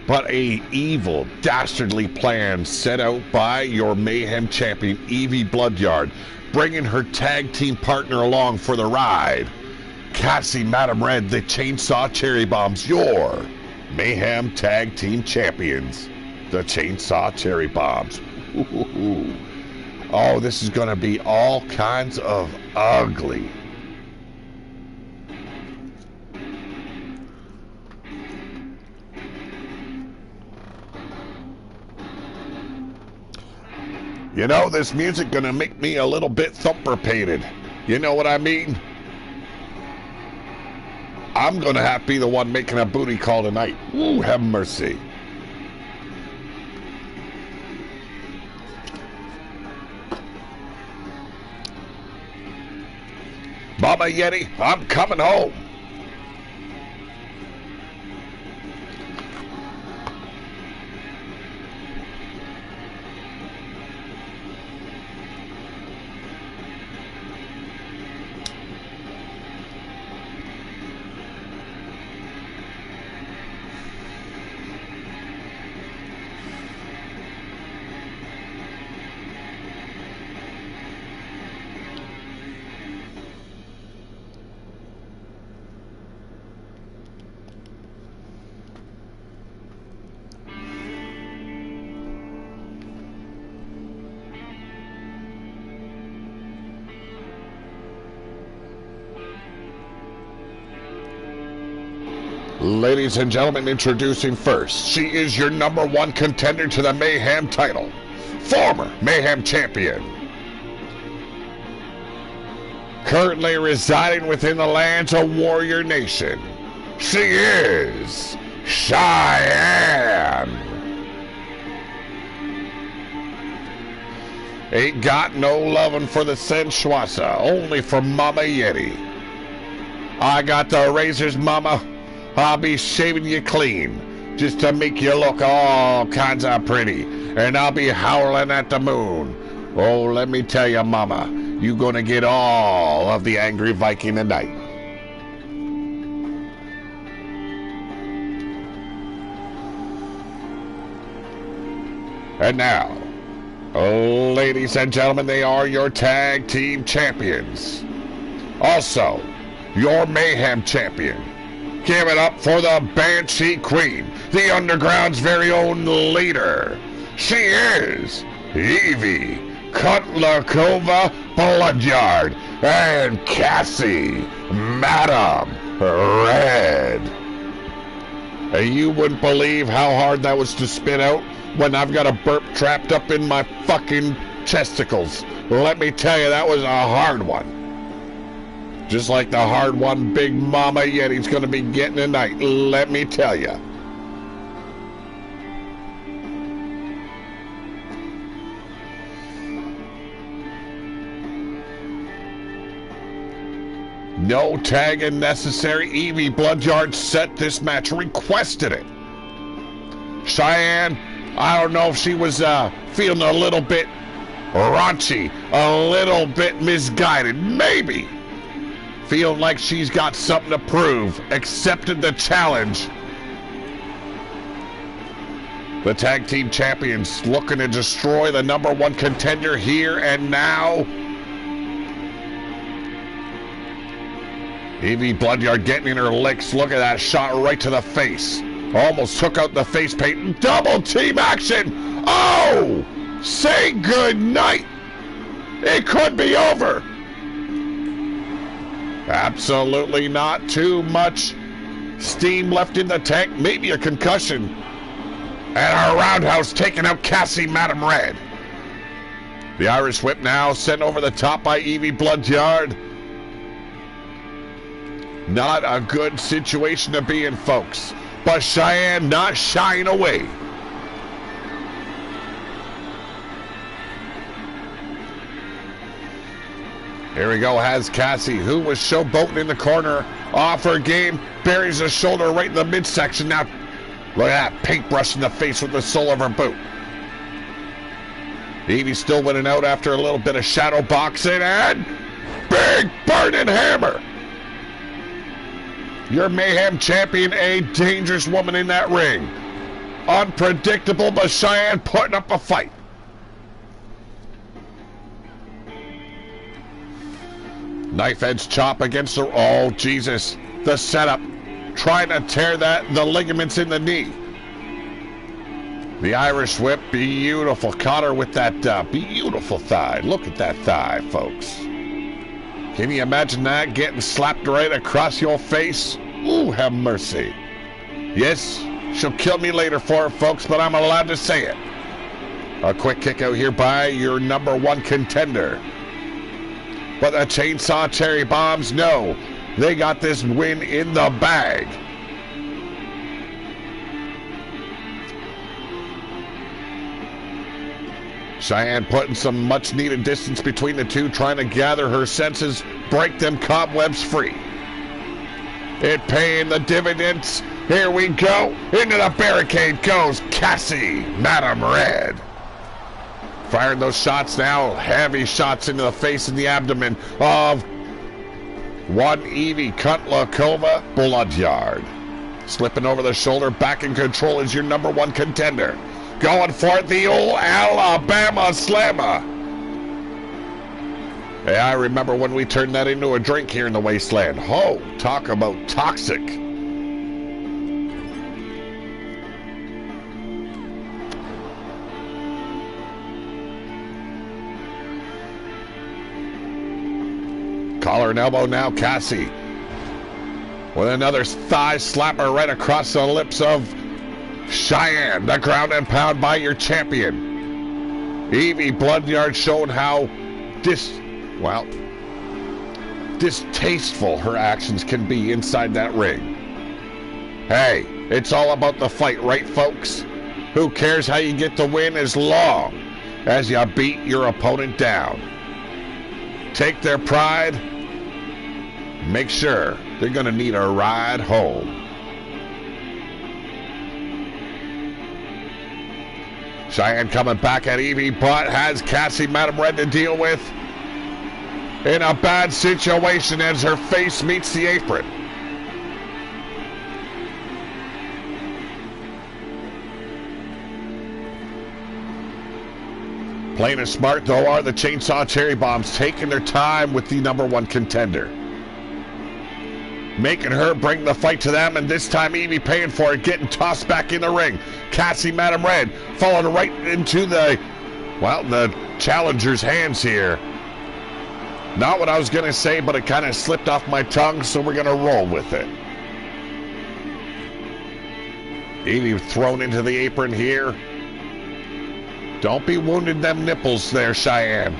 but a evil, dastardly plan set out by your Mayhem champion, Evie Bloodyard, bringing her tag team partner along for the ride. Cassie, Madam Red, the Chainsaw Cherry Bombs, your Mayhem tag team champions, the Chainsaw Cherry Bombs. Ooh. Oh, this is going to be all kinds of ugly. You know, this music gonna make me a little bit thumper-pated. You know what I mean? I'm gonna have to be the one making a booty call tonight. Ooh, have mercy. Mama Yeti, I'm coming home. Ladies and gentlemen, introducing first, she is your #1 contender to the Mayhem title, former Mayhem champion, currently residing within the lands of Warrior Nation. She is Cheyenne. Ain't got no lovin' for the sensuasa, only for Mama Yeti. I got the razors, Mama. I'll be shaving you clean just to make you look all kinds of pretty, and I'll be howling at the moon. Oh, let me tell you, Mama, you gonna get all of the angry Viking tonight. And now, ladies and gentlemen, they are your tag team champions. Also, your Mayhem champion. Give it up for the Banshee Queen, the Underground's very own leader. She is Evie Kutlakova Bloodyard and Cassie Madam Red. And you wouldn't believe how hard that was to spit out when I've got a burp trapped up in my fucking chesticles. Let me tell you, that was a hard one. Just like the hard one Big Mama Yeti's gonna be getting tonight, let me tell you. No tagging necessary. Evie Bloodyard set this match, requested it. Cheyenne, I don't know if she was feeling a little bit raunchy, a little bit misguided, maybe. Feeling like she's got something to prove, accepted the challenge. The tag team champions looking to destroy the #1 contender here and now. Evie Bloodyard getting in her licks. Look at that shot right to the face. Almost took out the face paint. Double team action. Oh! Say good night. It could be over. Absolutely not. Too much steam left in the tank. Maybe a concussion. And our roundhouse taking out Cassie Madam Red. The Irish whip now sent over the top by Evie Bloodyard. Not a good situation to be in, folks. But Cheyenne not shying away. Here we go, has Cassie, who was showboating in the corner, off her game, buries her shoulder right in the midsection. Now, look at that, paintbrush in the face with the sole of her boot. Evie still winning out after a little bit of shadow boxing, and big burning hammer. Your Mayhem champion, a dangerous woman in that ring. Unpredictable, but Cheyenne putting up a fight. Knife edge chop against the, oh Jesus, the setup. Trying to tear the ligaments in the knee. The Irish whip, beautiful. Caught her with that beautiful thigh. Look at that thigh, folks. Can you imagine that? Getting slapped right across your face? Ooh, have mercy. Yes, she'll kill me later for it, folks, but I'm allowed to say it. A quick kick out here by your number one contender. But the Chainsaw Cherry Bombs, no. They got this win in the bag. Cheyenne putting some much-needed distance between the two, trying to gather her senses, break them cobwebs free. It paying the dividends. Here we go. Into the barricade goes Cassie, Madam Red. Firing those shots now, heavy shots into the face and the abdomen of one Evie Kutlakova Bloodyard. Slipping over the shoulder, back in control is your number one contender. Going for it, the old Alabama Slammer. Hey, I remember when we turned that into a drink here in the wasteland. Oh, talk about toxic. Collar and elbow now, Cassie. With another thigh slapper right across the lips of Cheyenne, the ground and pound by your champion. Evie Bloodyard showed how distasteful her actions can be inside that ring. Hey, it's all about the fight, right, folks? Who cares how you get the win as long as you beat your opponent down? Take their pride. Make sure they're going to need a ride home. Cheyenne coming back at Evie, but has Cassie, Madam Red, to deal with in a bad situation as her face meets the apron. Plain and smart, though, are the Chainsaw Cherry Bombs, taking their time with the number one contender. Making her bring the fight to them, and this time Evie paying for it, getting tossed back in the ring. Cassie, Madam Red, falling right into the challenger's hands here. Not what I was going to say, but it kind of slipped off my tongue, so we're going to roll with it. Evie thrown into the apron here. Don't be wounding them nipples there, Cheyenne.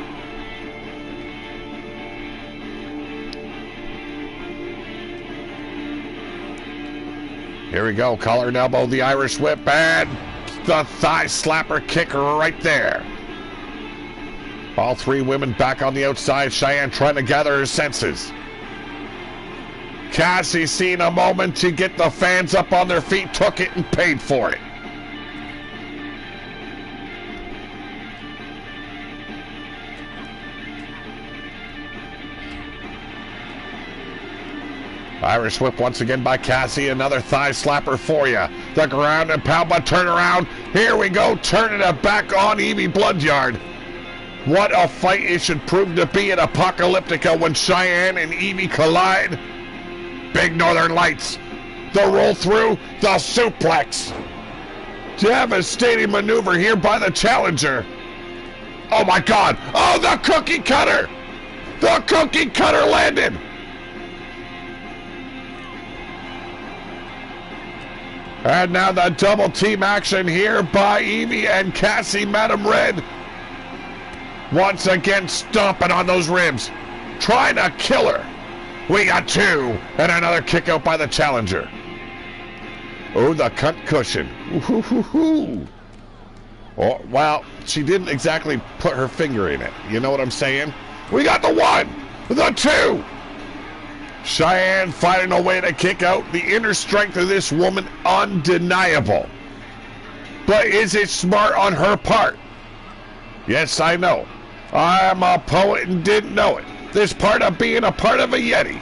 Here we go, collar and elbow, the Irish whip, and the thigh slapper kicker right there. All three women back on the outside, Cheyenne trying to gather her senses. Cassie seen a moment to get the fans up on their feet, took it and paid for it. Irish whip once again by Cassie. Another thigh slapper for you. The ground and pound, but turn around. Here we go, turning it back on Evie Bloodyard. What a fight it should prove to be at Apocalyptica when Cheyenne and Evie collide. Big Northern Lights. The roll through, the suplex. Devastating maneuver here by the challenger. Oh my God. Oh, the cookie cutter. The cookie cutter landed. And now the double team action here by Evie and Cassie, Madam Red. Once again stomping on those ribs. Trying to kill her. We got two. And another kick out by the challenger. Oh, the cunt cushion. Ooh. Oh, well, she didn't exactly put her finger in it. You know what I'm saying? We got the one. The two. Cheyenne finding a way to kick out. The inner strength of this woman, undeniable. But is it smart on her part? Yes, I know. I'm a poet and didn't know it. This part of being a part of a Yeti.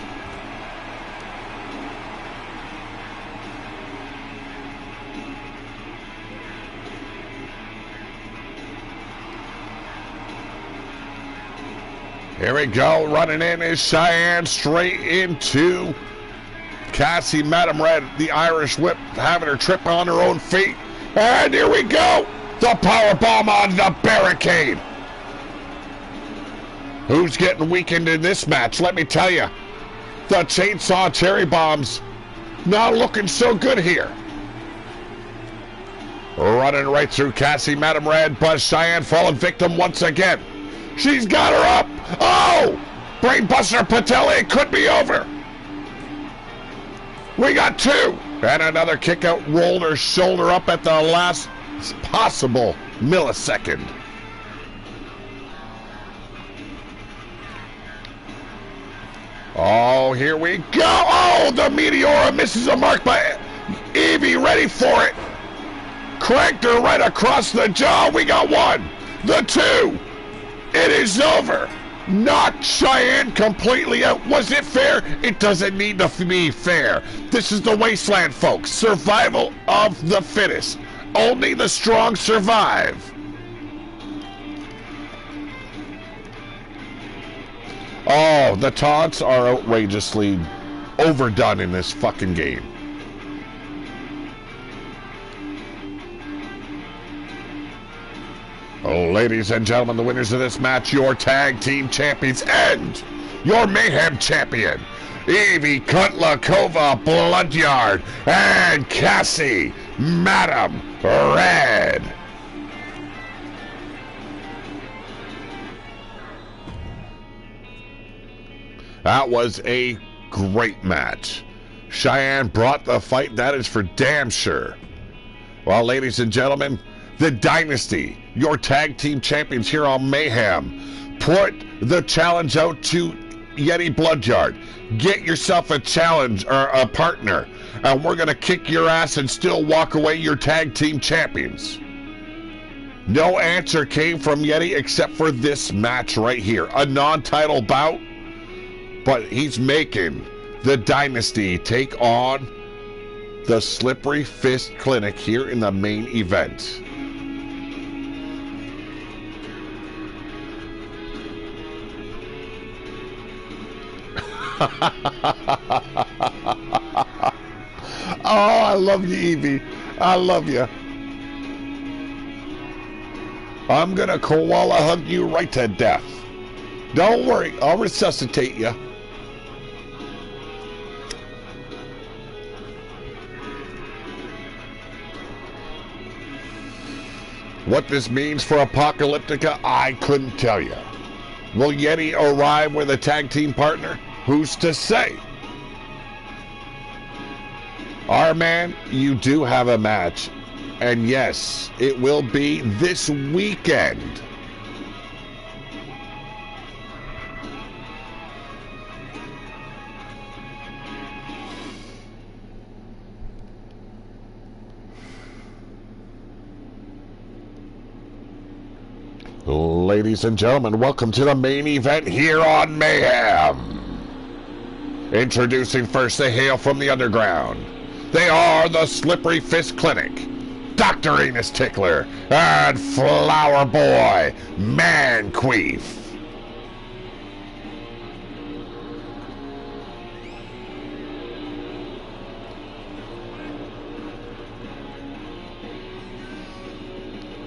Here we go, running in is Cheyenne, straight into Cassie, Madam Red, the Irish whip, having her trip on her own feet. And here we go. The powerbomb on the barricade. Who's getting weakened in this match? Let me tell you. The chainsaw cherry bombs not looking so good here. Running right through Cassie, Madam Red, but Cheyenne fallen victim once again. She's got her up. Oh! Brainbuster Patella, it could be over. We got two. And another kick out, rolled her shoulder up at the last possible millisecond. Oh, here we go. Oh, the Meteora misses a mark by Evie, ready for it. Cranked her right across the jaw. We got one. The two. It is over. Knocked Cheyenne completely out. Was it fair? It doesn't need to be fair. This is the wasteland, folks. Survival of the fittest. Only the strong survive. Oh, the taunts are outrageously overdone in this fucking game. Oh, ladies and gentlemen, the winners of this match, your tag team champions and your Mayhem champion, Evie Kutlakova Bloodyard and Cassie Madam Red. That was a great match. Cheyenne brought the fight, that is for damn sure. Well, ladies and gentlemen, the Dynasty, your tag team champions here on Mayhem, put the challenge out to Yeti Bloodyard. Get yourself a challenge or a partner, and we're going to kick your ass and still walk away your tag team champions. No answer came from Yeti except for this match right here. A non-title bout, but he's making the Dynasty take on the Slippery Fist Clinic here in the main event. Oh, I love you, Evie. I love you. I'm gonna koala hug you right to death. Don't worry, I'll resuscitate you. What this means for Apocalyptica, I couldn't tell you. Will Yeti arrive with a tag team partner? Who's to say? Our man, you do have a match. And yes, it will be this weekend. Ladies and gentlemen, welcome to the main event here on Mayhem. Introducing first, they hail from the underground. They are the Slippery Fist Clinic, Dr. Enos Tickler, and Flower Boy Manqueef.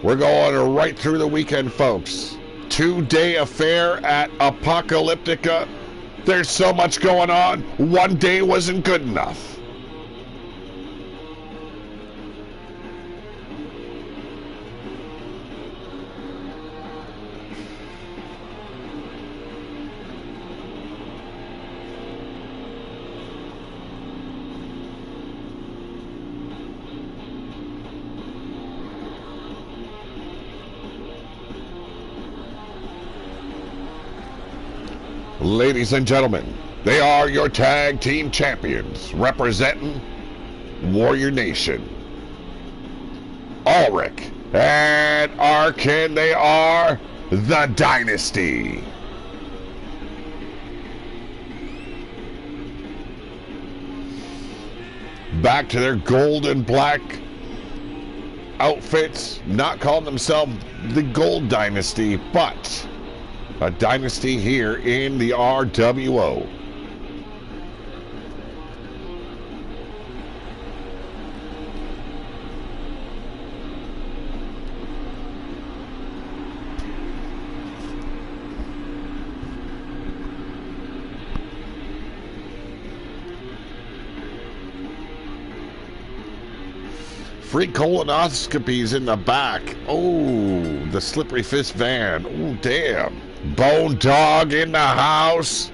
We're going right through the weekend, folks. 2-day affair at Apocalyptica. There's so much going on. One day wasn't good enough. Ladies and gentlemen, they are your tag team champions, representing Warrior Nation. Ulrich and Arkin, they are the Dynasty. Back to their gold and black outfits, not calling themselves the Gold Dynasty, but a dynasty here in the RWO. Free colonoscopies in the back. Oh, the slippery fist van. Oh, damn. Bone Dog in the house.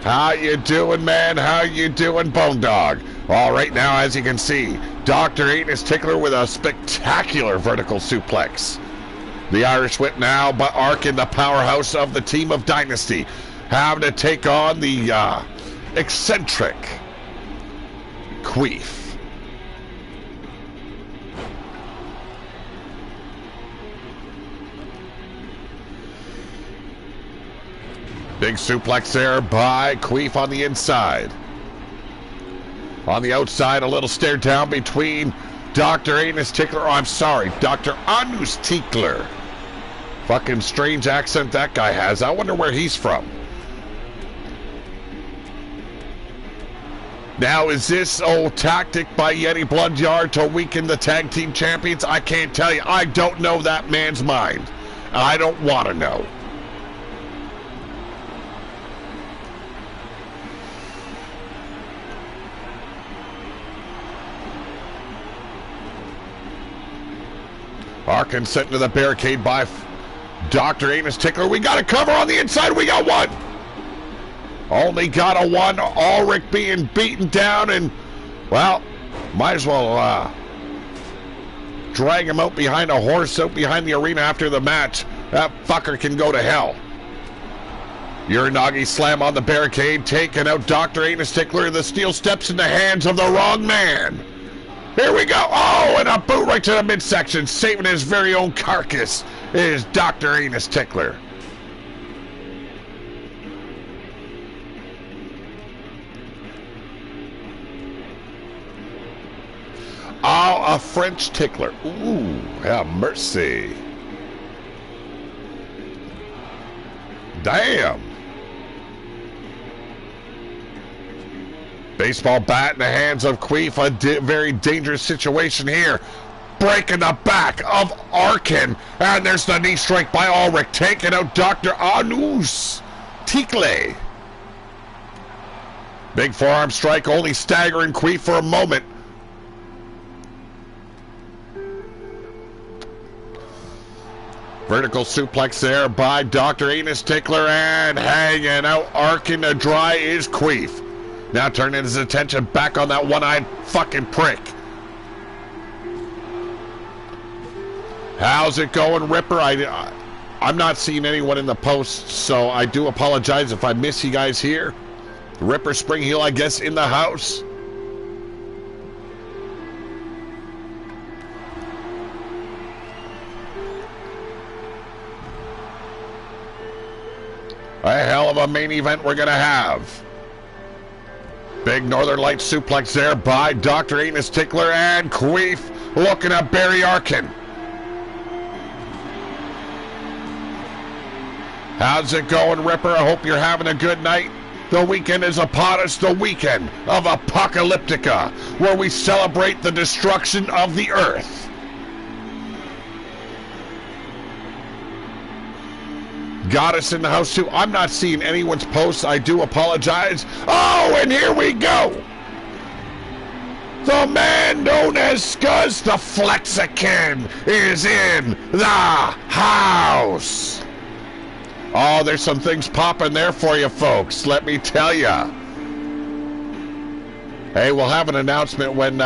How you doing, man? How you doing, Bone Dog? All right, now, as you can see, Dr. Anus Tickler with a spectacular vertical suplex. The Irish Whip now, but Arkin, the powerhouse of the team of Dynasty, having to take on the eccentric Queef. Big suplex there by Queef on the inside. On the outside, a little stare down between Dr. Anus Tickler. Oh, I'm sorry, Dr. Anus Tickler. Fucking strange accent that guy has. I wonder where he's from. Now, is this old tactic by Yeti Bloodyard to weaken the tag team champions? I can't tell you. I don't know that man's mind. I don't want to know. Arkin sent into the barricade by Dr. Anus Tickler. We got a cover on the inside. We got one. Only got a one. Ulrich being beaten down, and, well, might as well drag him out behind a horse out behind the arena after the match. That fucker can go to hell. Uranagi slam on the barricade, taking out Dr. Anus Tickler. The steel steps in the hands of the wrong man. Here we go. Oh, and a boot right to the midsection. Saving his very own carcass is Dr. Anus Tickler. Oh, a French tickler. Ooh, have mercy. Damn. Baseball bat in the hands of Queef. A very dangerous situation here. Breaking the back of Arkin. And there's the knee strike by Ulrich. Taking out Dr. Anus Tickler. Big forearm strike, only staggering Queef for a moment. Vertical suplex there by Dr. Anus Tickler, and hanging out Arkin to dry is Queef. Now turning his attention back on that one-eyed fucking prick. How's it going, Ripper? I'm not seeing anyone in the post, so I do apologize if I miss you guys here. Ripper Spring Heel, I guess, in the house. A hell of a main event we're going to have. Big Northern Light suplex there by Dr. Anus Tickler, and Queef looking at Barry Arkin. How's it going, Ripper? I hope you're having a good night. The weekend is upon us, the weekend of Apocalyptica, where we celebrate the destruction of the earth. Goddess in the house too. I'm not seeing anyone's posts. I do apologize. Oh, and here we go. The man known as Scuzz the Flexican is in the house. Oh, there's some things popping there for you folks, let me tell ya. Hey, we'll have an announcement when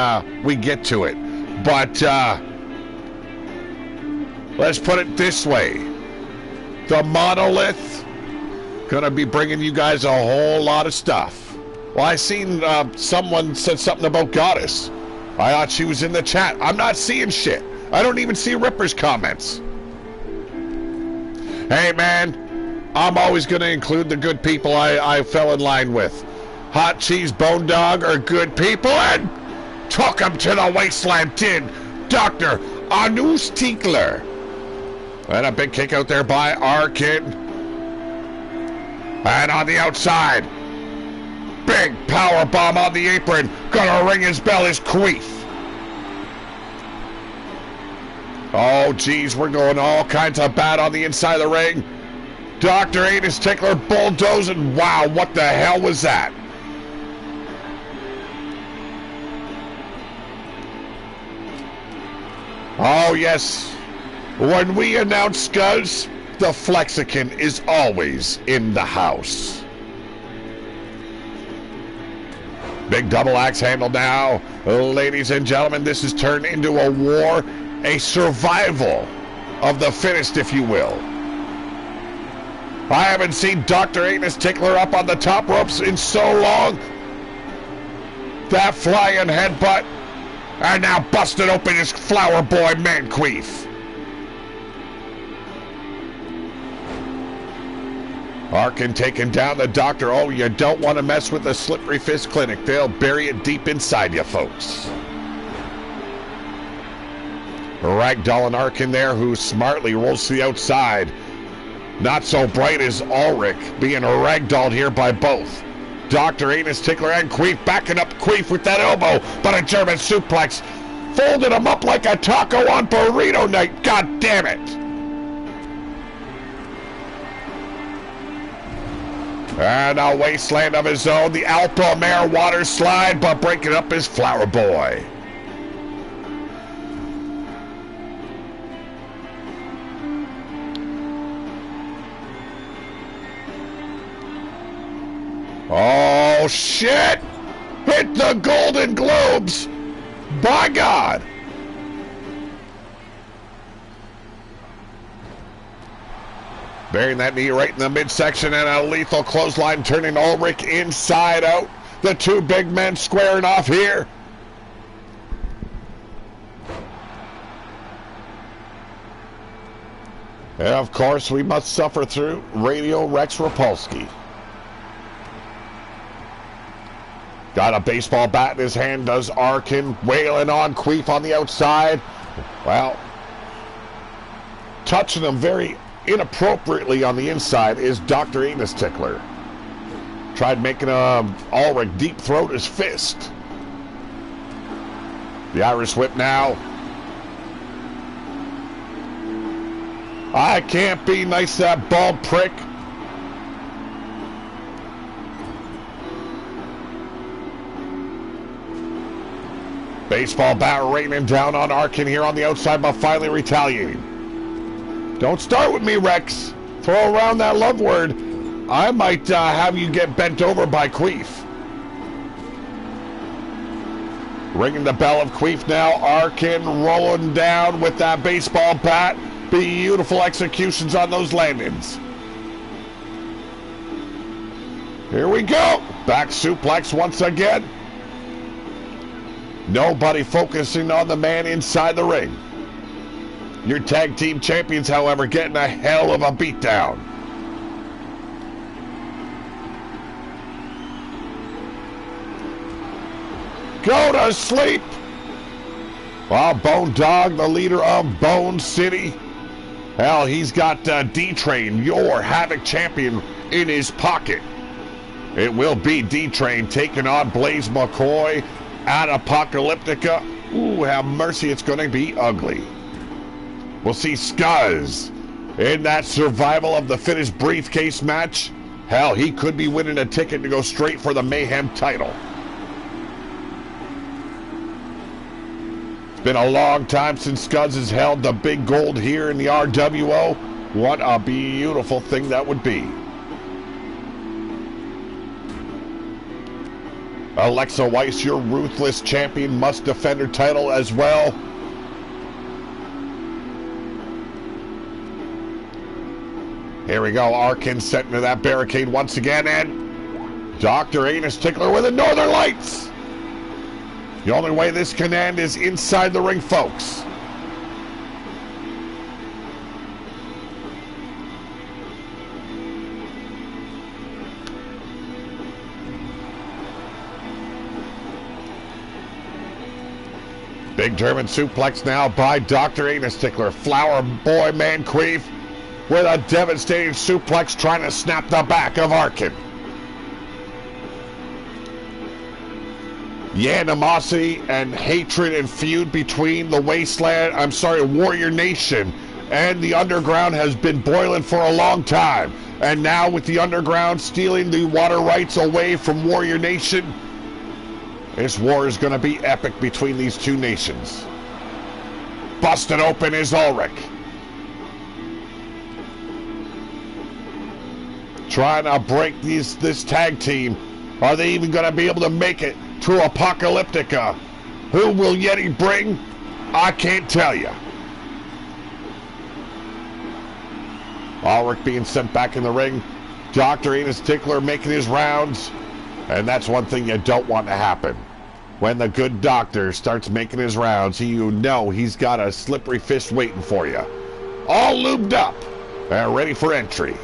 we get to it. But let's put it this way. The Monolith gonna be bringing you guys a whole lot of stuff. Well, I seen someone said something about Goddess. I thought she was in the chat. I'm not seeing shit. I don't even see Ripper's comments. Hey, man, I'm always gonna include the good people I fell in line with. Hot Cheese Bone Dog are good people, and took them to the wasteland did Dr. Anus Tickler. And a big kick out there by Arkin. And on the outside, big power bomb on the apron. Gonna ring his bell is Queef. Oh, geez, we're going all kinds of bad on the inside of the ring. Dr. Anus Tickler bulldozing. Wow, what the hell was that? Oh, yes. When we announce Scuzz, the Flexican is always in the house. Big double axe handle now. Ladies and gentlemen, this has turned into a war, a survival of the fittest, if you will. I haven't seen Dr. Anus Tickler up on the top ropes in so long. That flying headbutt. And now busted open his flower boy Manqueef. Arkin taking down the doctor. Oh, you don't want to mess with the Slippery Fist Clinic. They'll bury it deep inside you, folks. Ragdoll and Arkin there, who smartly rolls to the outside. Not so bright as Ulrich, being ragdolled here by both. Dr. Anus Tickler and Queef backing up Queef with that elbow, but a German suplex folded him up like a taco on burrito night. God damn it. And a wasteland of his own. The Alpha Mare water slide, but breaking up his flower boy. Oh, shit! Hit the Golden Globes! By God! Burying that knee right in the midsection and a lethal clothesline turning Ulrich inside out. The two big men squaring off here. And of course, we must suffer through Radio Rex Rapolsky. Got a baseball bat in his hand, does Arkin, wailing on Queef on the outside. Well, touching him very inappropriately on the inside is Dr. Anus Tickler. Tried making Ulrich deep throat his fist. The Irish whip now. I can't be nice to that bald prick. Baseball bat raining down on Arkin here on the outside, but finally retaliating. Don't start with me, Rex. Throw around that love word. I might have you get bent over by Queef. Ringing the bell of Queef now. Arkin rolling down with that baseball bat. Beautiful executions on those landings. Here we go. Back suplex once again. Nobody focusing on the man inside the ring. Your tag team champions, however, getting a hell of a beatdown. Go to sleep. Well, Bone Dog, the leader of Bone City. Hell, he's got D-Train, your Havoc champion, in his pocket. It will be D-Train taking on Blaze McCoy at Apocalyptica. Ooh, have mercy, it's going to be ugly. We'll see Scuzz in that survival of the fittest briefcase match. Hell, he could be winning a ticket to go straight for the Mayhem title. It's been a long time since Scuzz has held the big gold here in the RWO. What a beautiful thing that would be. Alexa Weiss, your ruthless champion, must defend her title as well. Here we go, Arkin setting to that barricade once again, and Dr. Anus Tickler with the Northern Lights. The only way this can end is inside the ring, folks. Big German suplex now by Dr. Anus Tickler. Flower boy Manqueef with a devastating suplex trying to snap the back of Arkin. The animosity and hatred and feud between the Warrior Nation and the underground has been boiling for a long time. And now with the underground stealing the water rights away from Warrior Nation, this war is going to be epic between these two nations. Busted open is Ulrich. Trying to break this tag team. Are they even going to be able to make it to Apocalyptica? Who will Yeti bring? I can't tell you. Ulrich being sent back in the ring. Dr. Enos Tickler making his rounds. And that's one thing you don't want to happen. When the good doctor starts making his rounds, you know he's got a slippery fist waiting for you. All lubed up and ready for entry.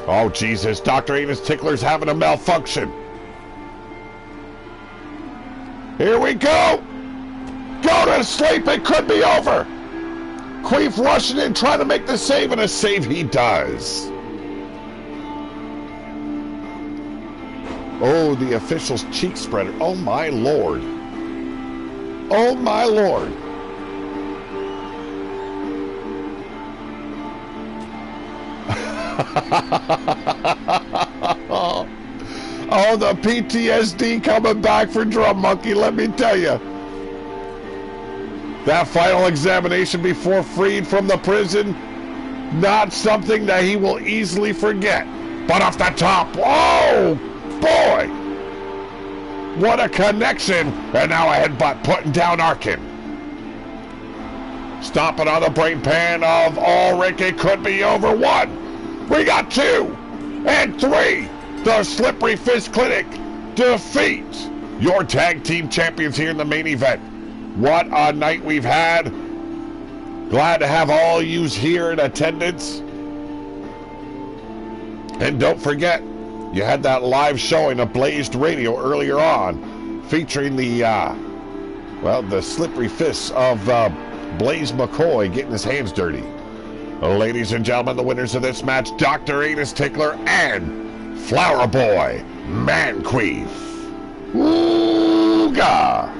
Oh, Jesus, Dr. Enos Tickler's having a malfunction. Here we go. Go to sleep, it could be over. Queef rushing in, trying to make the save, and a save he does. Oh, the official's cheek spreader. Oh, my Lord. Oh, my Lord. Oh, the PTSD coming back for Drum Monkey, let me tell you. That final examination before freed from the prison, not something that he will easily forget. But off the top, oh, boy. What a connection. And now a headbutt putting down Arkin. Stomping on the brain pan of Ulrich. It could be over. 1. We got 2 and 3. The Slippery Fist Clinic defeats your tag team champions here in the main event. What a night we've had. Glad to have all yous here in attendance. And don't forget, you had that live showing of Blazed Radio earlier on, featuring the slippery fists of Blaze McCoy getting his hands dirty. Ladies and gentlemen, the winners of this match, Dr. Enos Tickler and Flower Boy Manqueef. Ooga!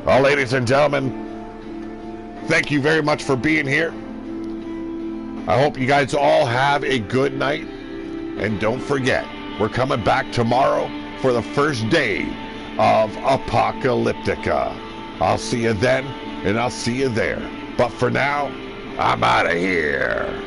Well, ladies and gentlemen, thank you very much for being here. I hope you guys all have a good night. And don't forget, we're coming back tomorrow for the first day of Apocalyptica. I'll see you then, and I'll see you there. But for now, I'm out of here.